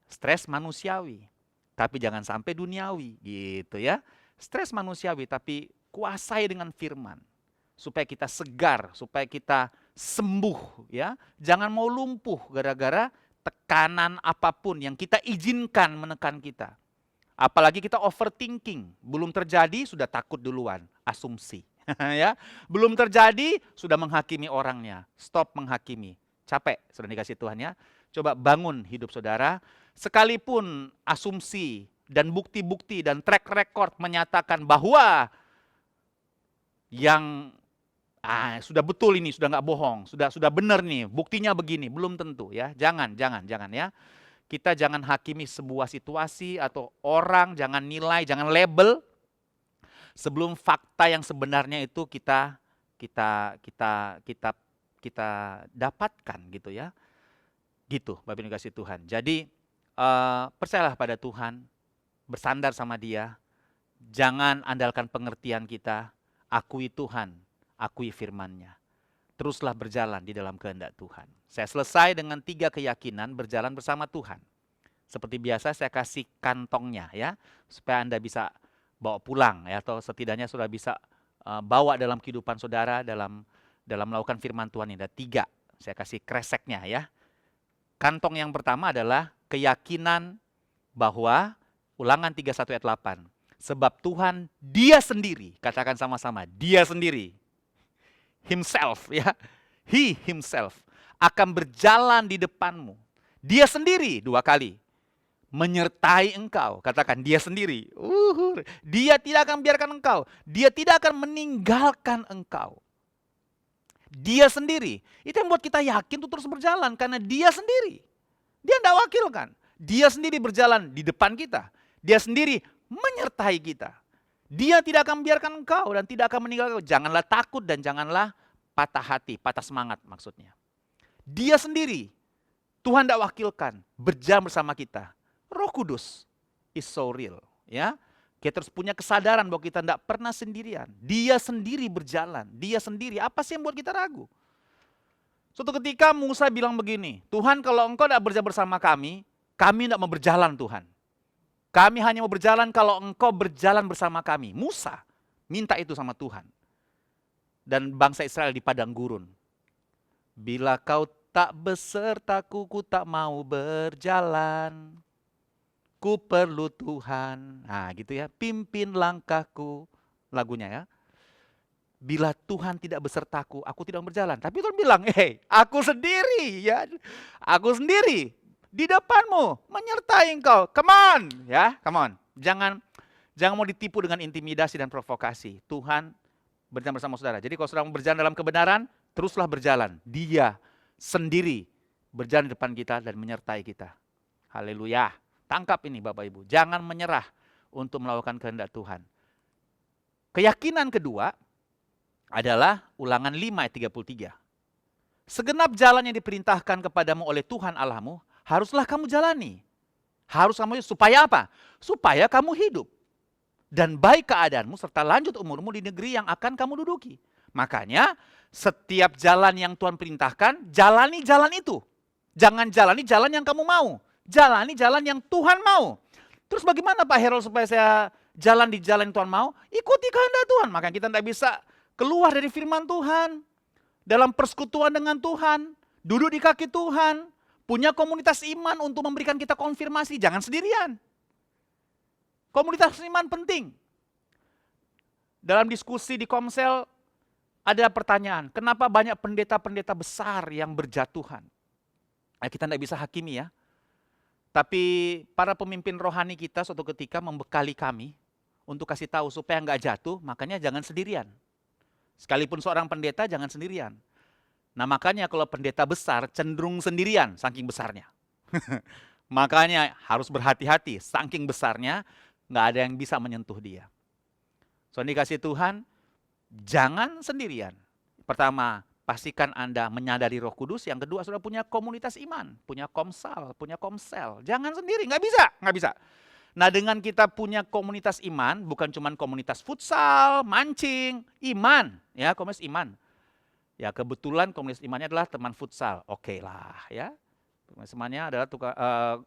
stres manusiawi, tapi jangan sampai duniawi, gitu ya. Stres manusiawi, tapi kuasai dengan firman, supaya kita segar, supaya kita sembuh, ya. Jangan mau lumpuh gara-gara tekanan apapun yang kita izinkan menekan kita. Apalagi kita overthinking, belum terjadi sudah takut duluan, asumsi. Ya, belum terjadi sudah menghakimi orangnya. Stop menghakimi. Capek sudah dikasih Tuhan ya. Coba bangun hidup saudara. Sekalipun asumsi dan bukti-bukti dan track record menyatakan bahwa yang sudah betul ini, sudah nggak bohong, sudah benar nih, buktinya begini, belum tentu ya. Jangan ya. Kita jangan hakimi sebuah situasi atau orang, jangan nilai, jangan label sebelum fakta yang sebenarnya itu kita dapatkan gitu ya. Gitu Bapak Ibu kasih Tuhan. Jadi percayalah pada Tuhan, bersandar sama Dia. Jangan andalkan pengertian kita, akui Tuhan, akui firman-Nya. Teruslah berjalan di dalam kehendak Tuhan. Saya selesai dengan 3 keyakinan berjalan bersama Tuhan. Seperti biasa saya kasih kantongnya ya, supaya Anda bisa bawa pulang ya, atau setidaknya sudah bisa bawa dalam kehidupan saudara dalam melakukan firman Tuhan ini. Ada 3, saya kasih kreseknya ya. Kantong yang pertama adalah keyakinan bahwa Ulangan 31 ayat 8. Sebab Tuhan Dia sendiri, katakan sama-sama, Dia sendiri. Himself ya. He himself akan berjalan di depanmu. Dia sendiri 2 kali. Menyertai engkau, katakan dia sendiri. Dia tidak akan biarkan engkau. Dia tidak akan meninggalkan engkau. Dia sendiri. Itu yang buat kita yakin untuk terus berjalan. Karena dia sendiri. Dia tidak wakilkan. Dia sendiri berjalan di depan kita. Dia sendiri menyertai kita. Dia tidak akan membiarkan engkau dan tidak akan meninggalkan engkau. Janganlah takut dan janganlah patah hati, patah semangat maksudnya. Dia sendiri. Tuhan tidak wakilkan. Berjalan bersama kita. Roh Kudus is so real, ya. Kita harus punya kesadaran bahwa kita tidak pernah sendirian. Dia sendiri berjalan, dia sendiri. Apa sih yang buat kita ragu? Suatu ketika Musa bilang begini, Tuhan kalau engkau tidak berjalan bersama kami tidak mau berjalan Tuhan. Kami hanya mau berjalan kalau engkau berjalan bersama kami. Musa minta itu sama Tuhan. Dan bangsa Israel di padang gurun. Bila kau tak besertaku, ku tak mau berjalan. Ku perlu Tuhan. Nah gitu ya, pimpin langkahku. Lagunya ya. Bila Tuhan tidak besertaku, aku tidak berjalan. Tapi Tuhan bilang, aku sendiri ya. Aku sendiri di depanmu, menyertai engkau. Come on, ya, come on. Jangan mau ditipu dengan intimidasi dan provokasi. Tuhan berjalan bersama saudara. Jadi kalau saudara mau berjalan dalam kebenaran, teruslah berjalan. Dia sendiri berjalan di depan kita dan menyertai kita. Haleluya. Tangkap ini Bapak Ibu, jangan menyerah untuk melakukan kehendak Tuhan. Keyakinan kedua adalah Ulangan 5 ayat 33. Segenap jalan yang diperintahkan kepadamu oleh Tuhan Allahmu, haruslah kamu jalani. Harus kamu, supaya apa? Supaya kamu hidup. Dan baik keadaanmu serta lanjut umurmu di negeri yang akan kamu duduki. Makanya setiap jalan yang Tuhan perintahkan, jalani jalan itu. Jangan jalani jalan yang kamu mau. Jalani jalan yang Tuhan mau. Terus bagaimana Pak Harold supaya saya jalan di jalan yang Tuhan mau? Ikuti kehendak Tuhan. Makanya kita tidak bisa keluar dari firman Tuhan. Dalam persekutuan dengan Tuhan. Duduk di kaki Tuhan. Punya komunitas iman untuk memberikan kita konfirmasi. Jangan sendirian. Komunitas iman penting. Dalam diskusi di Komsel ada pertanyaan. Kenapa banyak pendeta-pendeta besar yang berjatuhan? Kita tidak bisa hakimi ya. Tapi para pemimpin rohani kita suatu ketika membekali kami untuk kasih tahu supaya nggak jatuh, makanya jangan sendirian. Sekalipun seorang pendeta jangan sendirian. Nah makanya kalau pendeta besar cenderung sendirian saking besarnya. Makanya harus berhati-hati, saking besarnya nggak ada yang bisa menyentuh dia. So dikasih Tuhan, jangan sendirian. Pertama, pastikan Anda menyadari Roh Kudus. Yang kedua, sudah punya komunitas iman, punya komsal, punya komsel. Jangan sendiri, nggak bisa. Nah dengan kita punya komunitas iman, bukan cuma komunitas futsal, mancing, iman. Ya, komunitas iman. Ya kebetulan komunitas imannya adalah teman futsal. Oke lah ya. Komunitas imannya adalah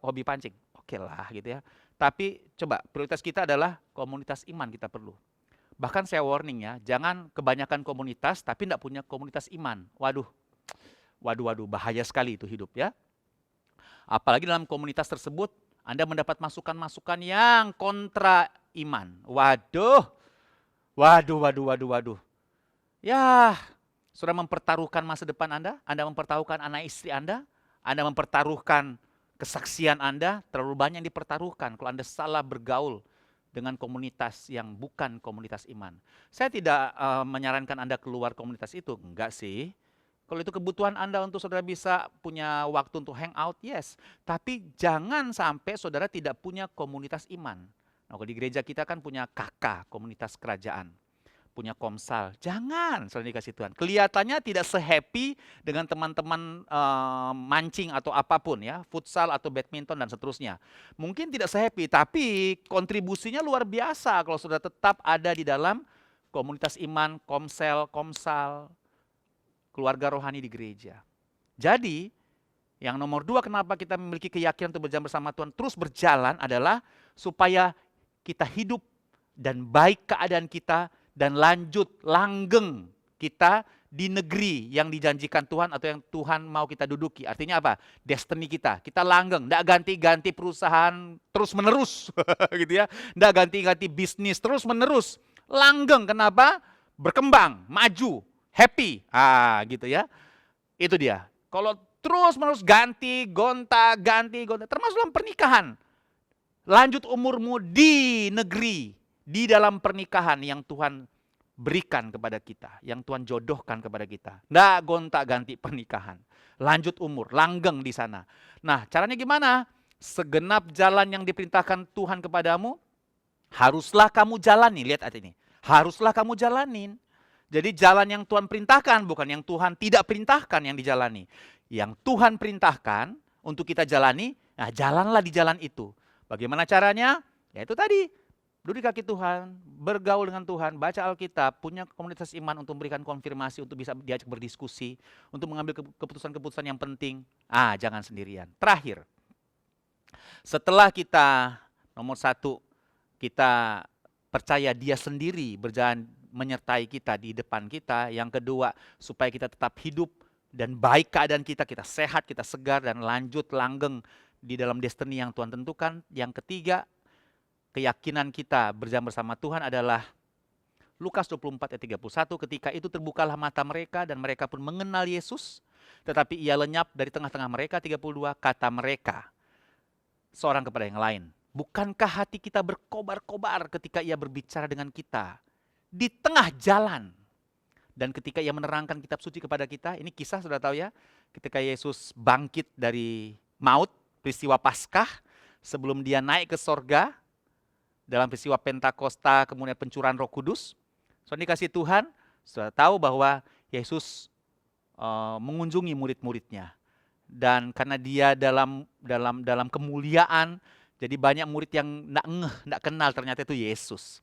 hobi pancing. Oke lah gitu ya. Tapi coba prioritas kita adalah komunitas iman kita perlu. Bahkan saya warning ya, jangan kebanyakan komunitas tapi tidak punya komunitas iman. Waduh, bahaya sekali itu hidup ya. Apalagi dalam komunitas tersebut, Anda mendapat masukan-masukan yang kontra iman. Waduh. Ya, sudah mempertaruhkan masa depan Anda mempertaruhkan anak istri Anda mempertaruhkan kesaksian Anda, terlalu banyak yang dipertaruhkan kalau Anda salah bergaul dengan komunitas yang bukan komunitas iman. Saya tidak menyarankan Anda keluar komunitas itu, enggak sih. Kalau itu kebutuhan Anda untuk saudara bisa punya waktu untuk hangout, yes. Tapi jangan sampai saudara tidak punya komunitas iman. Nah, kalau di gereja kita kan punya KK, komunitas kerajaan. Punya komsal, jangan saudara dikasih Tuhan. Kelihatannya tidak se-happy dengan teman-teman mancing atau apapun ya, futsal atau badminton dan seterusnya. Mungkin tidak se-happy, tapi kontribusinya luar biasa kalau sudah tetap ada di dalam komunitas iman, komsel, komsal, keluarga rohani di gereja. Jadi, yang nomor 2 kenapa kita memiliki keyakinan untuk berjalan bersama Tuhan terus berjalan adalah supaya kita hidup dan baik keadaan kita dan langgeng kita di negeri yang dijanjikan Tuhan atau yang Tuhan mau kita duduki. Artinya apa? Destiny kita. Kita langgeng, tidak ganti-ganti perusahaan terus menerus gitu ya. Tidak ganti-ganti bisnis terus menerus. Langgeng, kenapa? Berkembang, maju, happy. Gitu ya. Itu dia. Kalau terus menerus ganti, gonta, termasuk dalam pernikahan. Lanjut umurmu di negeri, di dalam pernikahan yang Tuhan berikan kepada kita, yang Tuhan jodohkan kepada kita. Nggak gonta-ganti pernikahan. Lanjut umur, langgeng di sana. Nah, caranya gimana? Segenap jalan yang diperintahkan Tuhan kepadamu, haruslah kamu jalani. Lihat ayat ini. Haruslah kamu jalanin. Jadi jalan yang Tuhan perintahkan, bukan yang Tuhan tidak perintahkan yang dijalani. Yang Tuhan perintahkan untuk kita jalani, nah jalanlah di jalan itu. Bagaimana caranya? Ya itu tadi. Duduk di kaki Tuhan, bergaul dengan Tuhan, baca Alkitab, punya komunitas iman untuk memberikan konfirmasi, untuk bisa diajak berdiskusi, untuk mengambil keputusan-keputusan yang penting. Jangan sendirian. Terakhir, setelah kita, nomor 1, kita percaya Dia sendiri berjalan menyertai kita di depan kita. Yang kedua, supaya kita tetap hidup dan baik keadaan kita sehat, kita segar dan lanjut langgeng di dalam destiny yang Tuhan tentukan. Yang ketiga, keyakinan kita berjalan bersama Tuhan adalah Lukas 24 ayat 31, ketika itu terbukalah mata mereka dan mereka pun mengenal Yesus, tetapi ia lenyap dari tengah-tengah mereka. 32, kata mereka seorang kepada yang lain, bukankah hati kita berkobar-kobar ketika ia berbicara dengan kita di tengah jalan? Dan ketika ia menerangkan kitab suci kepada kita, ini kisah sudah tahu ya, ketika Yesus bangkit dari maut, peristiwa Paskah, sebelum dia naik ke sorga, dalam peristiwa Pentakosta, kemudian pencurahan Roh Kudus. So dikasih Tuhan, sudah tahu bahwa Yesus mengunjungi murid-muridnya. Dan karena dia dalam kemuliaan, jadi banyak murid yang tidak kenal ternyata itu Yesus.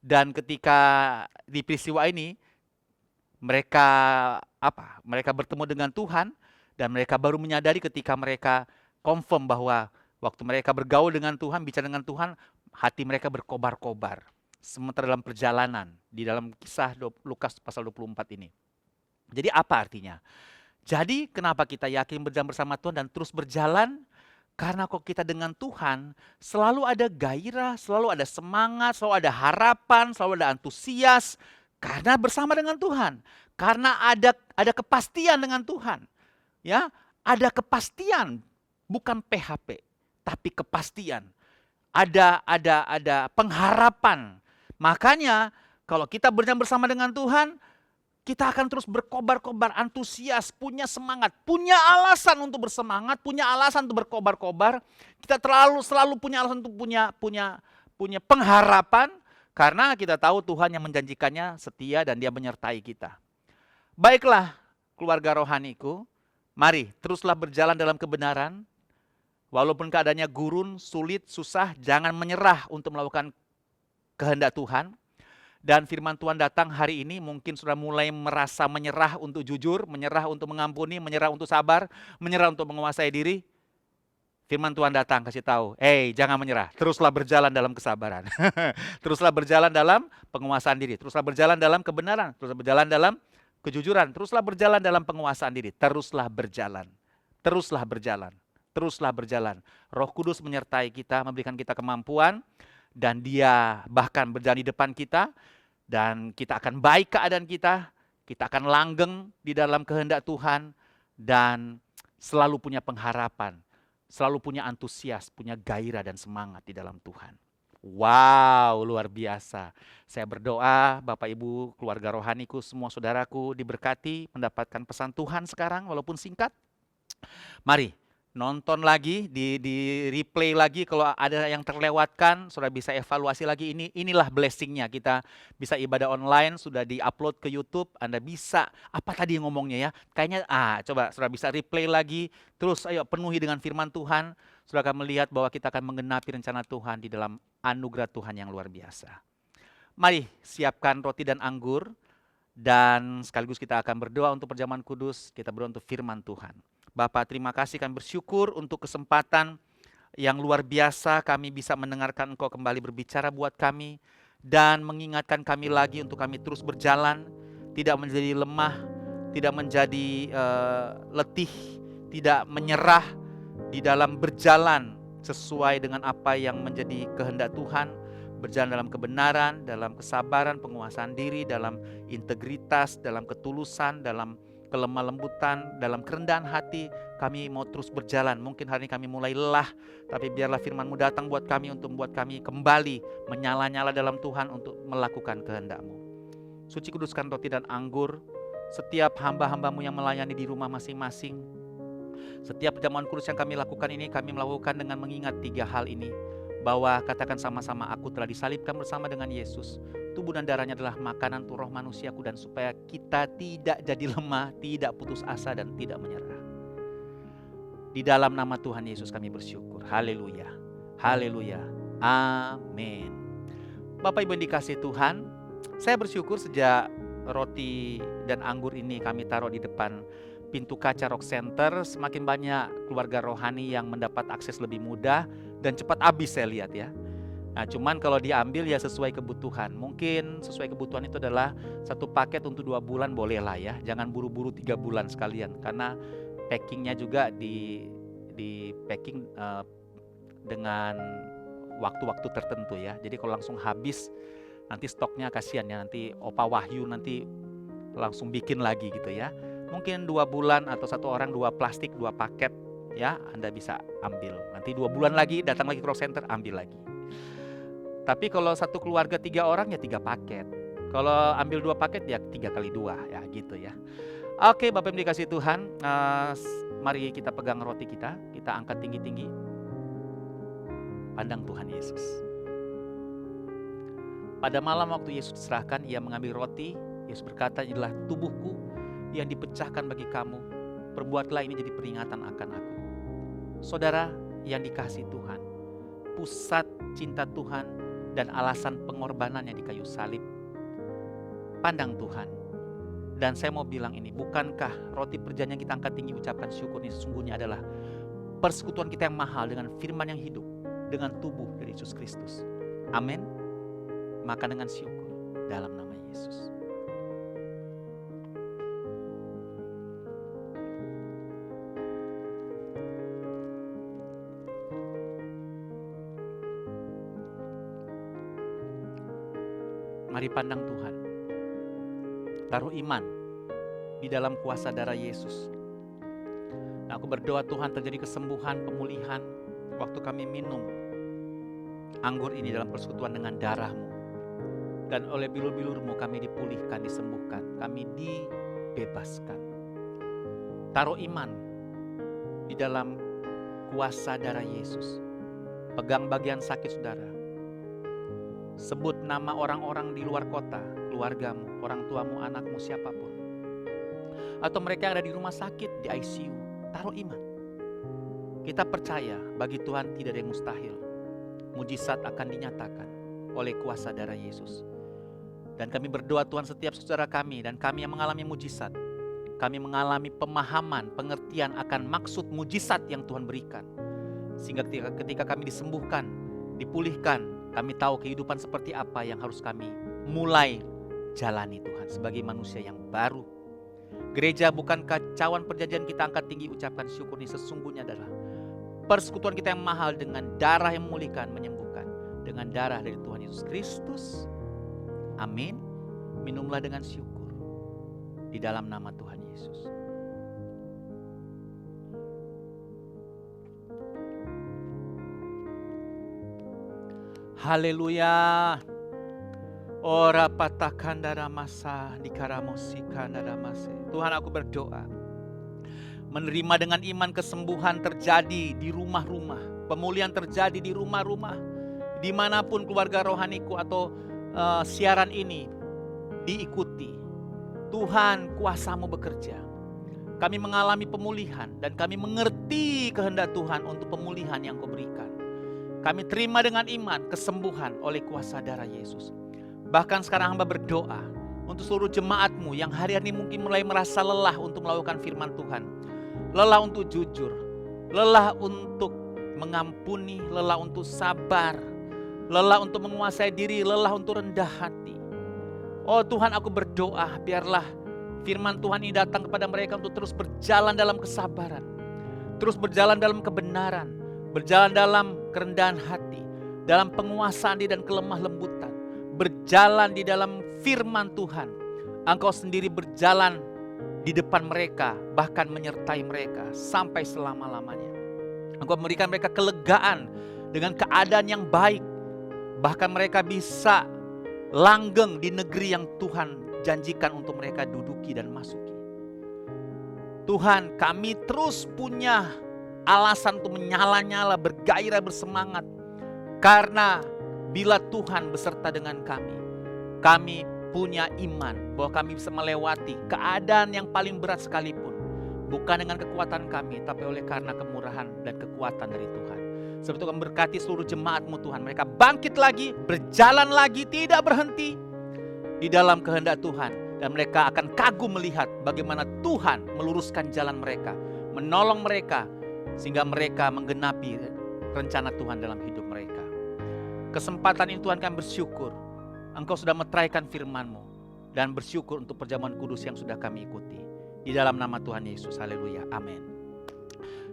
Dan ketika di peristiwa ini, mereka bertemu dengan Tuhan, dan mereka baru menyadari ketika mereka confirm bahwa Waktu mereka bergaul dengan Tuhan, bicara dengan Tuhan, hati mereka berkobar-kobar. Sementara dalam perjalanan, di dalam kisah Lukas pasal 24 ini. Jadi apa artinya? Jadi kenapa kita yakin berjalan bersama Tuhan dan terus berjalan? Karena kalau kita dengan Tuhan, selalu ada gairah, selalu ada semangat, selalu ada harapan, selalu ada antusias. Karena bersama dengan Tuhan. Karena ada kepastian dengan Tuhan. Ya, ada kepastian, bukan PHP, tapi kepastian. Ada pengharapan. Makanya kalau kita berjalan bersama dengan Tuhan, kita akan terus berkobar-kobar, antusias, punya semangat, punya alasan untuk bersemangat, punya alasan untuk berkobar-kobar. Kita selalu punya alasan untuk punya pengharapan, karena kita tahu Tuhan yang menjanjikannya setia dan Dia menyertai kita. Baiklah keluarga rohaniku, mari teruslah berjalan dalam kebenaran. Walaupun keadaannya gurun, sulit, susah, jangan menyerah untuk melakukan kehendak Tuhan. Dan firman Tuhan datang hari ini, mungkin sudah mulai merasa menyerah untuk jujur, menyerah untuk mengampuni, menyerah untuk sabar, menyerah untuk menguasai diri. Firman Tuhan datang kasih tahu, jangan menyerah, teruslah berjalan dalam kesabaran. Teruslah berjalan dalam penguasaan diri, teruslah berjalan dalam kebenaran, teruslah berjalan dalam kejujuran, teruslah berjalan dalam penguasaan diri, teruslah berjalan, teruslah berjalan, teruslah berjalan. Roh Kudus menyertai kita, memberikan kita kemampuan, dan Dia bahkan berjalan di depan kita, dan kita akan baik keadaan kita akan langgeng di dalam kehendak Tuhan, dan selalu punya pengharapan, selalu punya antusias, punya gairah dan semangat di dalam Tuhan. Wow, luar biasa. Saya berdoa Bapak Ibu, keluarga rohaniku, semua saudaraku diberkati, mendapatkan pesan Tuhan sekarang walaupun singkat. Mari nonton lagi, di replay lagi kalau ada yang terlewatkan, saudara bisa evaluasi lagi. Inilah blessingnya, kita bisa ibadah online, sudah di-upload ke YouTube. Anda bisa, apa tadi ngomongnya ya? Kayaknya, coba saudara bisa replay lagi, terus ayo penuhi dengan firman Tuhan. Saudara akan melihat bahwa kita akan menggenapi rencana Tuhan di dalam anugerah Tuhan yang luar biasa. Mari siapkan roti dan anggur, dan sekaligus kita akan berdoa untuk perjamuan kudus, kita berdoa untuk firman Tuhan. Bapak, terima kasih, kami bersyukur untuk kesempatan yang luar biasa kami bisa mendengarkan Engkau kembali berbicara buat kami dan mengingatkan kami lagi untuk kami terus berjalan, tidak menjadi lemah, tidak menjadi letih, tidak menyerah di dalam berjalan sesuai dengan apa yang menjadi kehendak Tuhan, berjalan dalam kebenaran, dalam kesabaran, penguasaan diri, dalam integritas, dalam ketulusan, dalam kelemah lembutan, dalam kerendahan hati. Kami mau terus berjalan. Mungkin hari ini kami mulai lelah, tapi biarlah firman-Mu datang buat kami untuk membuat kami kembali menyala-nyala dalam Tuhan untuk melakukan kehendak-Mu. Suci kuduskan roti dan anggur setiap hamba-hamba-Mu yang melayani di rumah masing-masing. Setiap perjamuan kudus yang kami lakukan ini, kami melakukan dengan mengingat 3 hal ini. Bahwa katakan sama-sama, aku telah disalibkan bersama dengan Yesus. Tubuh dan darahnya adalah makanan untuk roh manusiaku, dan supaya kita tidak jadi lemah, tidak putus asa, dan tidak menyerah. Di dalam nama Tuhan Yesus kami bersyukur. Haleluya. Haleluya. Amin. Bapak Ibu yang dikasihi Tuhan, saya bersyukur sejak roti dan anggur ini kami taruh di depan pintu kaca Rock Center, semakin banyak keluarga rohani yang mendapat akses lebih mudah dan cepat habis, saya lihat ya. Nah, cuman kalau diambil ya sesuai kebutuhan. Mungkin sesuai kebutuhan itu adalah satu paket untuk 2 bulan bolehlah ya. Jangan buru-buru 3 bulan sekalian, karena packingnya juga di packing dengan waktu-waktu tertentu ya. Jadi kalau langsung habis nanti stoknya kasihan ya, nanti Opa Wahyu nanti langsung bikin lagi gitu ya. Mungkin 2 bulan atau 1 orang 2 plastik, 2 paket ya, Anda bisa ambil. Nanti 2 bulan lagi datang lagi ke Rock Center, ambil lagi. Tapi kalau satu keluarga 3 orang ya 3 paket. Kalau ambil 2 paket ya 3 kali 2 ya gitu ya. Oke, Bapak Ibu dikasih Tuhan, mari kita pegang roti kita angkat tinggi-tinggi. Pandang Tuhan Yesus. Pada malam waktu Yesus diserahkan, Ia mengambil roti. Yesus berkata, "Ini adalah tubuhku yang dipecahkan bagi kamu. Perbuatlah ini jadi peringatan akan aku." Saudara yang dikasihi Tuhan, pusat cinta Tuhan dan alasan pengorbanannya di kayu salib, pandang Tuhan. Dan saya mau bilang ini, bukankah roti perjanjian kita angkat tinggi ucapkan syukur ini sesungguhnya adalah persekutuan kita yang mahal dengan firman yang hidup, dengan tubuh dari Yesus Kristus. Amin. Maka dengan syukur dalam nama Yesus. Mari pandang Tuhan. Taruh iman di dalam kuasa darah Yesus. Nah, aku berdoa Tuhan terjadi kesembuhan, pemulihan waktu kami minum anggur ini dalam persekutuan dengan darah-Mu. Dan oleh bilur-bilur-Mu kami dipulihkan, disembuhkan, kami dibebaskan. Taruh iman di dalam kuasa darah Yesus. Pegang bagian sakit saudara. Sebut nama orang-orang di luar kota, keluargamu, orang tuamu, anakmu, siapapun. Atau mereka yang ada di rumah sakit, di ICU. Taruh iman. Kita percaya bagi Tuhan tidak ada yang mustahil. Mujizat akan dinyatakan oleh kuasa darah Yesus. Dan kami berdoa Tuhan setiap saudara kami dan kami yang mengalami mujizat. Kami mengalami pemahaman, pengertian akan maksud mujizat yang Tuhan berikan. Sehingga ketika kami disembuhkan, dipulihkan, kami tahu kehidupan seperti apa yang harus kami mulai jalani Tuhan sebagai manusia yang baru. Gereja bukan kacauan perjanjian kita angkat tinggi ucapkan syukur, ini sesungguhnya adalah persekutuan kita yang mahal dengan darah yang memulihkan, menyembuhkan. Dengan darah dari Tuhan Yesus Kristus. Amin. Minumlah dengan syukur di dalam nama Tuhan Yesus. Haleluya. Ora patakan darah masa dikaramusika darah masa. Tuhan, aku berdoa menerima dengan iman kesembuhan terjadi di rumah-rumah, pemulihan terjadi di rumah-rumah, dimanapun keluarga rohaniku atau siaran ini diikuti. Tuhan, kuasa-Mu bekerja. Kami mengalami pemulihan dan kami mengerti kehendak Tuhan untuk pemulihan yang Kau berikan. Kami terima dengan iman kesembuhan oleh kuasa darah Yesus. Bahkan sekarang hamba berdoa untuk seluruh jemaat-Mu yang hari ini mungkin mulai merasa lelah untuk melakukan firman Tuhan. Lelah untuk jujur, lelah untuk mengampuni, lelah untuk sabar, lelah untuk menguasai diri, lelah untuk rendah hati. Oh Tuhan, aku berdoa biarlah firman Tuhan ini datang kepada mereka untuk terus berjalan dalam kesabaran, terus berjalan dalam kebenaran, berjalan dalam kerendahan hati, dalam penguasaan diri dan kelemah lembutan, berjalan di dalam firman Tuhan. Engkau sendiri berjalan di depan mereka, bahkan menyertai mereka sampai selama-lamanya. Engkau memberikan mereka kelegaan dengan keadaan yang baik, bahkan mereka bisa langgeng di negeri yang Tuhan janjikan untuk mereka duduki dan masuki. Tuhan, kami terus punya alasan untuk menyala-nyala, bergairah, bersemangat. Karena bila Tuhan beserta dengan kami, kami punya iman bahwa kami bisa melewati keadaan yang paling berat sekalipun. Bukan dengan kekuatan kami, tapi oleh karena kemurahan dan kekuatan dari Tuhan. Sebab itu kami berkati seluruh jemaat-Mu Tuhan. Mereka bangkit lagi, berjalan lagi, tidak berhenti di dalam kehendak Tuhan. Dan mereka akan kagum melihat bagaimana Tuhan meluruskan jalan mereka, menolong mereka, sehingga mereka menggenapi rencana Tuhan dalam hidup mereka. Kesempatan ini Tuhan, kami bersyukur Engkau sudah meteraikan firman-Mu, dan bersyukur untuk perjamuan kudus yang sudah kami ikuti. Di dalam nama Tuhan Yesus, haleluya, amin.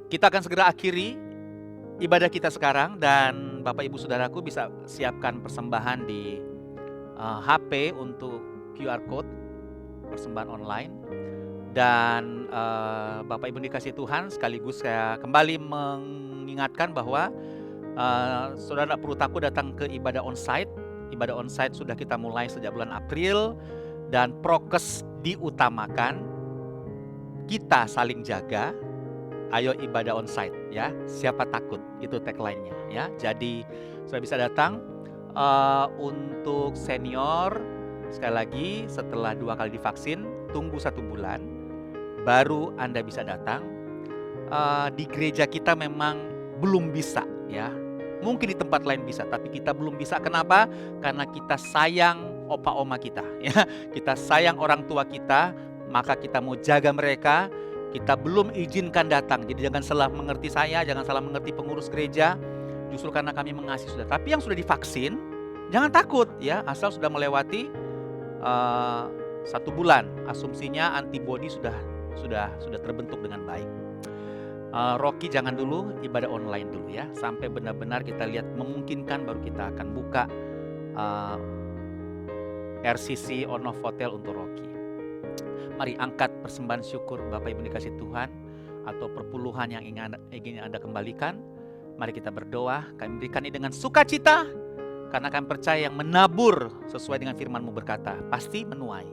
Kita akan segera akhiri ibadah kita sekarang, dan Bapak Ibu Saudaraku bisa siapkan persembahan di HP untuk QR Code, persembahan online. Dan Bapak Ibu dikasih Tuhan, sekaligus saya kembali mengingatkan bahwa saudara tidak perlu takut datang ke ibadah onsite. Ibadah onsite sudah kita mulai sejak bulan April, dan prokes diutamakan. Kita saling jaga. Ayo ibadah onsite ya. Siapa takut, itu tagline-nya ya. Jadi sudah bisa datang. Untuk senior, sekali lagi setelah 2 kali divaksin, tunggu 1 bulan baru Anda bisa datang. Di gereja kita memang belum bisa ya. Mungkin di tempat lain bisa, tapi kita belum bisa. Kenapa? Karena kita sayang opa oma kita ya. Kita sayang orang tua kita, maka kita mau jaga mereka. kita belum izinkan datang. Jadi jangan salah mengerti saya, jangan salah mengerti pengurus gereja. Justru karena kami mengasihi saudara. Tapi yang sudah divaksin, jangan takut ya, asal sudah melewati 1 bulan. Asumsinya antibodi sudah terbentuk dengan baik. Rocky jangan dulu, ibadah online dulu ya, sampai benar-benar kita lihat memungkinkan baru kita akan buka RCC on off hotel untuk Rocky. Mari angkat persembahan syukur Bapak Ibu dikasih Tuhan, atau perpuluhan yang ingin Anda kembalikan. Mari kita berdoa, kami berikan ini dengan sukacita, karena kami percaya yang menabur sesuai dengan firman-Mu berkata, pasti menuai.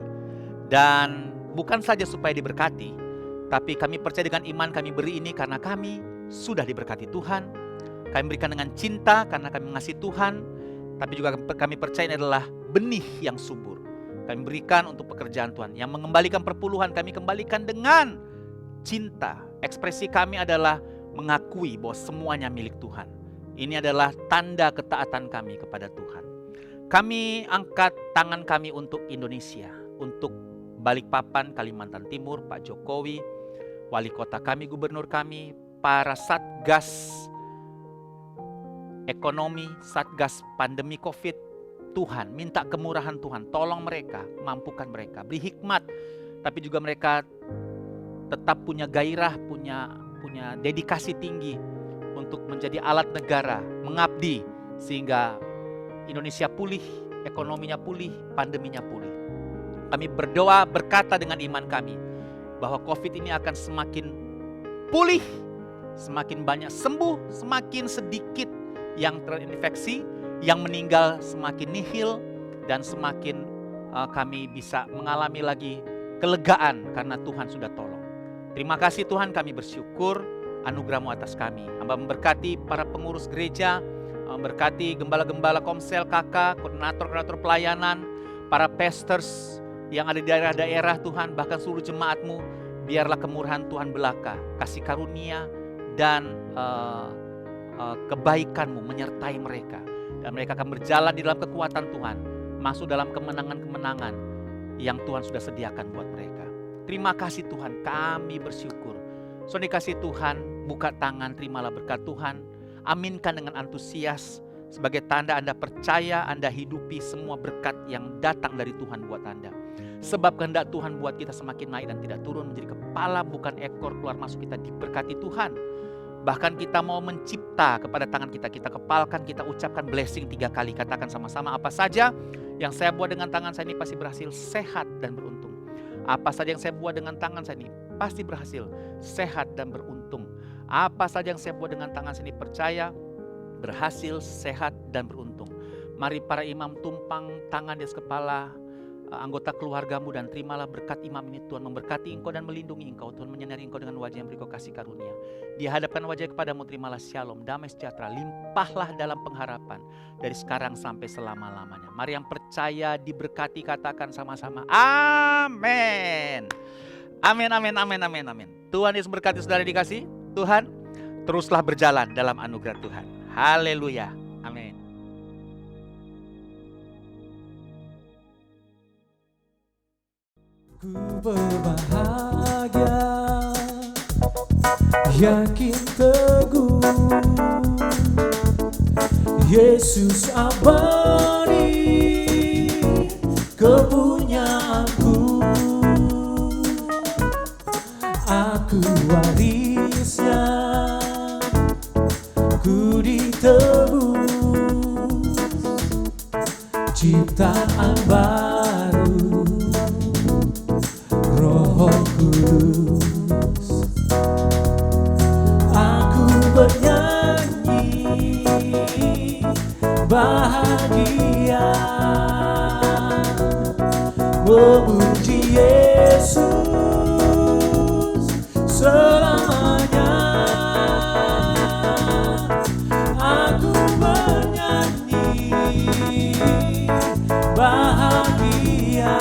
Dan bukan saja supaya diberkati, tapi kami percaya dengan iman kami beri ini karena kami sudah diberkati Tuhan. Kami berikan dengan cinta karena kami mengasihi Tuhan, tapi juga kami percaya ini adalah benih yang subur. Kami berikan untuk pekerjaan Tuhan. Yang mengembalikan perpuluhan kami kembalikan dengan cinta. Ekspresi kami adalah mengakui bahwa semuanya milik Tuhan. Ini adalah tanda ketaatan kami kepada Tuhan. Kami angkat tangan kami untuk Indonesia, untuk Balikpapan, Kalimantan Timur, Pak Jokowi, wali kota kami, gubernur kami, para satgas ekonomi, satgas pandemi COVID. Tuhan, minta kemurahan Tuhan, tolong mereka, mampukan mereka, beri hikmat, tapi juga mereka tetap punya gairah, punya dedikasi tinggi untuk menjadi alat negara, mengabdi, sehingga Indonesia pulih, ekonominya pulih, pandeminya pulih. Kami berdoa, berkata dengan iman kami, bahwa COVID ini akan semakin pulih, semakin banyak sembuh, semakin sedikit yang terinfeksi, yang meninggal semakin nihil, dan semakin kami bisa mengalami lagi kelegaan karena Tuhan sudah tolong. Terima kasih Tuhan, kami bersyukur anugerah-Mu atas kami. Hamba memberkati para pengurus gereja, memberkati gembala-gembala komsel, kakak, koordinator-koordinator pelayanan, para pastors yang ada di daerah-daerah Tuhan, bahkan seluruh jemaat-Mu. Biarlah kemurahan Tuhan belaka, kasih karunia dan kebaikan-Mu menyertai mereka. Dan mereka akan berjalan di dalam kekuatan Tuhan, masuk dalam kemenangan-kemenangan yang Tuhan sudah sediakan buat mereka. Terima kasih Tuhan, kami bersyukur. So dikasih Tuhan, buka tangan, terimalah berkat Tuhan. Aminkan dengan antusias, sebagai tanda Anda percaya, Anda hidupi semua berkat yang datang dari Tuhan buat Anda. Sebab kehendak Tuhan buat kita semakin naik dan tidak turun, menjadi kepala bukan ekor, keluar masuk kita diberkati Tuhan. Bahkan kita mau mencipta kepada tangan kita, kita kepalkan, kita ucapkan blessing 3 kali. Katakan sama-sama, apa saja yang saya buat dengan tangan saya ini pasti berhasil, sehat dan beruntung. Apa saja yang saya buat dengan tangan saya ini pasti berhasil, sehat dan beruntung. Apa saja yang saya buat dengan tangan saya ini percaya, berhasil, sehat dan beruntung. Mari para imam tumpang tangan di atas kepala anggota keluargamu dan terimalah berkat imam ini. Tuhan memberkati engkau dan melindungi engkau. Tuhan menyinari engkau dengan wajah yang beri kau kasih karunia. Dihadapkan wajah kepadamu, terimalah shalom, damai sejahtera, limpahlah dalam pengharapan dari sekarang sampai selama-lamanya. Mari yang percaya diberkati, katakan sama-sama amin. Amin, amin, amin, amin, amin. Tuhan Yesus berkati saudara dikasih Tuhan. Teruslah berjalan dalam anugerah Tuhan. Haleluya. Amin. Ku berbahagia, yakin teguh, Yesus abadi, kepunyaanku. Aku warisnya, ku ditebus, ciptaan baru, Roh Kudus. Aku bernyanyi bahagia, memuji Yesus selamanya. Aku bernyanyi bahagia,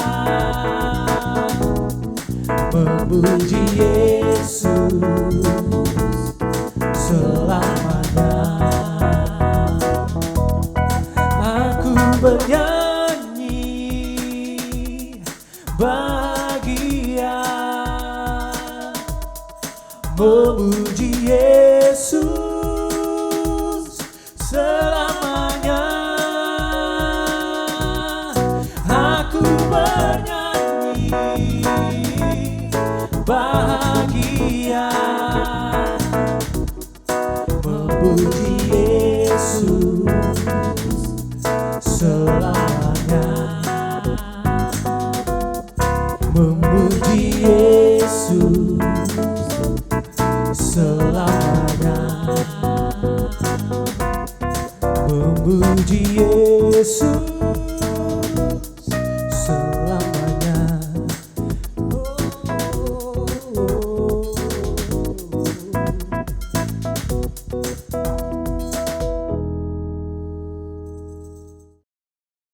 memuji Yesus selamanya. Aku bernyanyi bahagia, memuji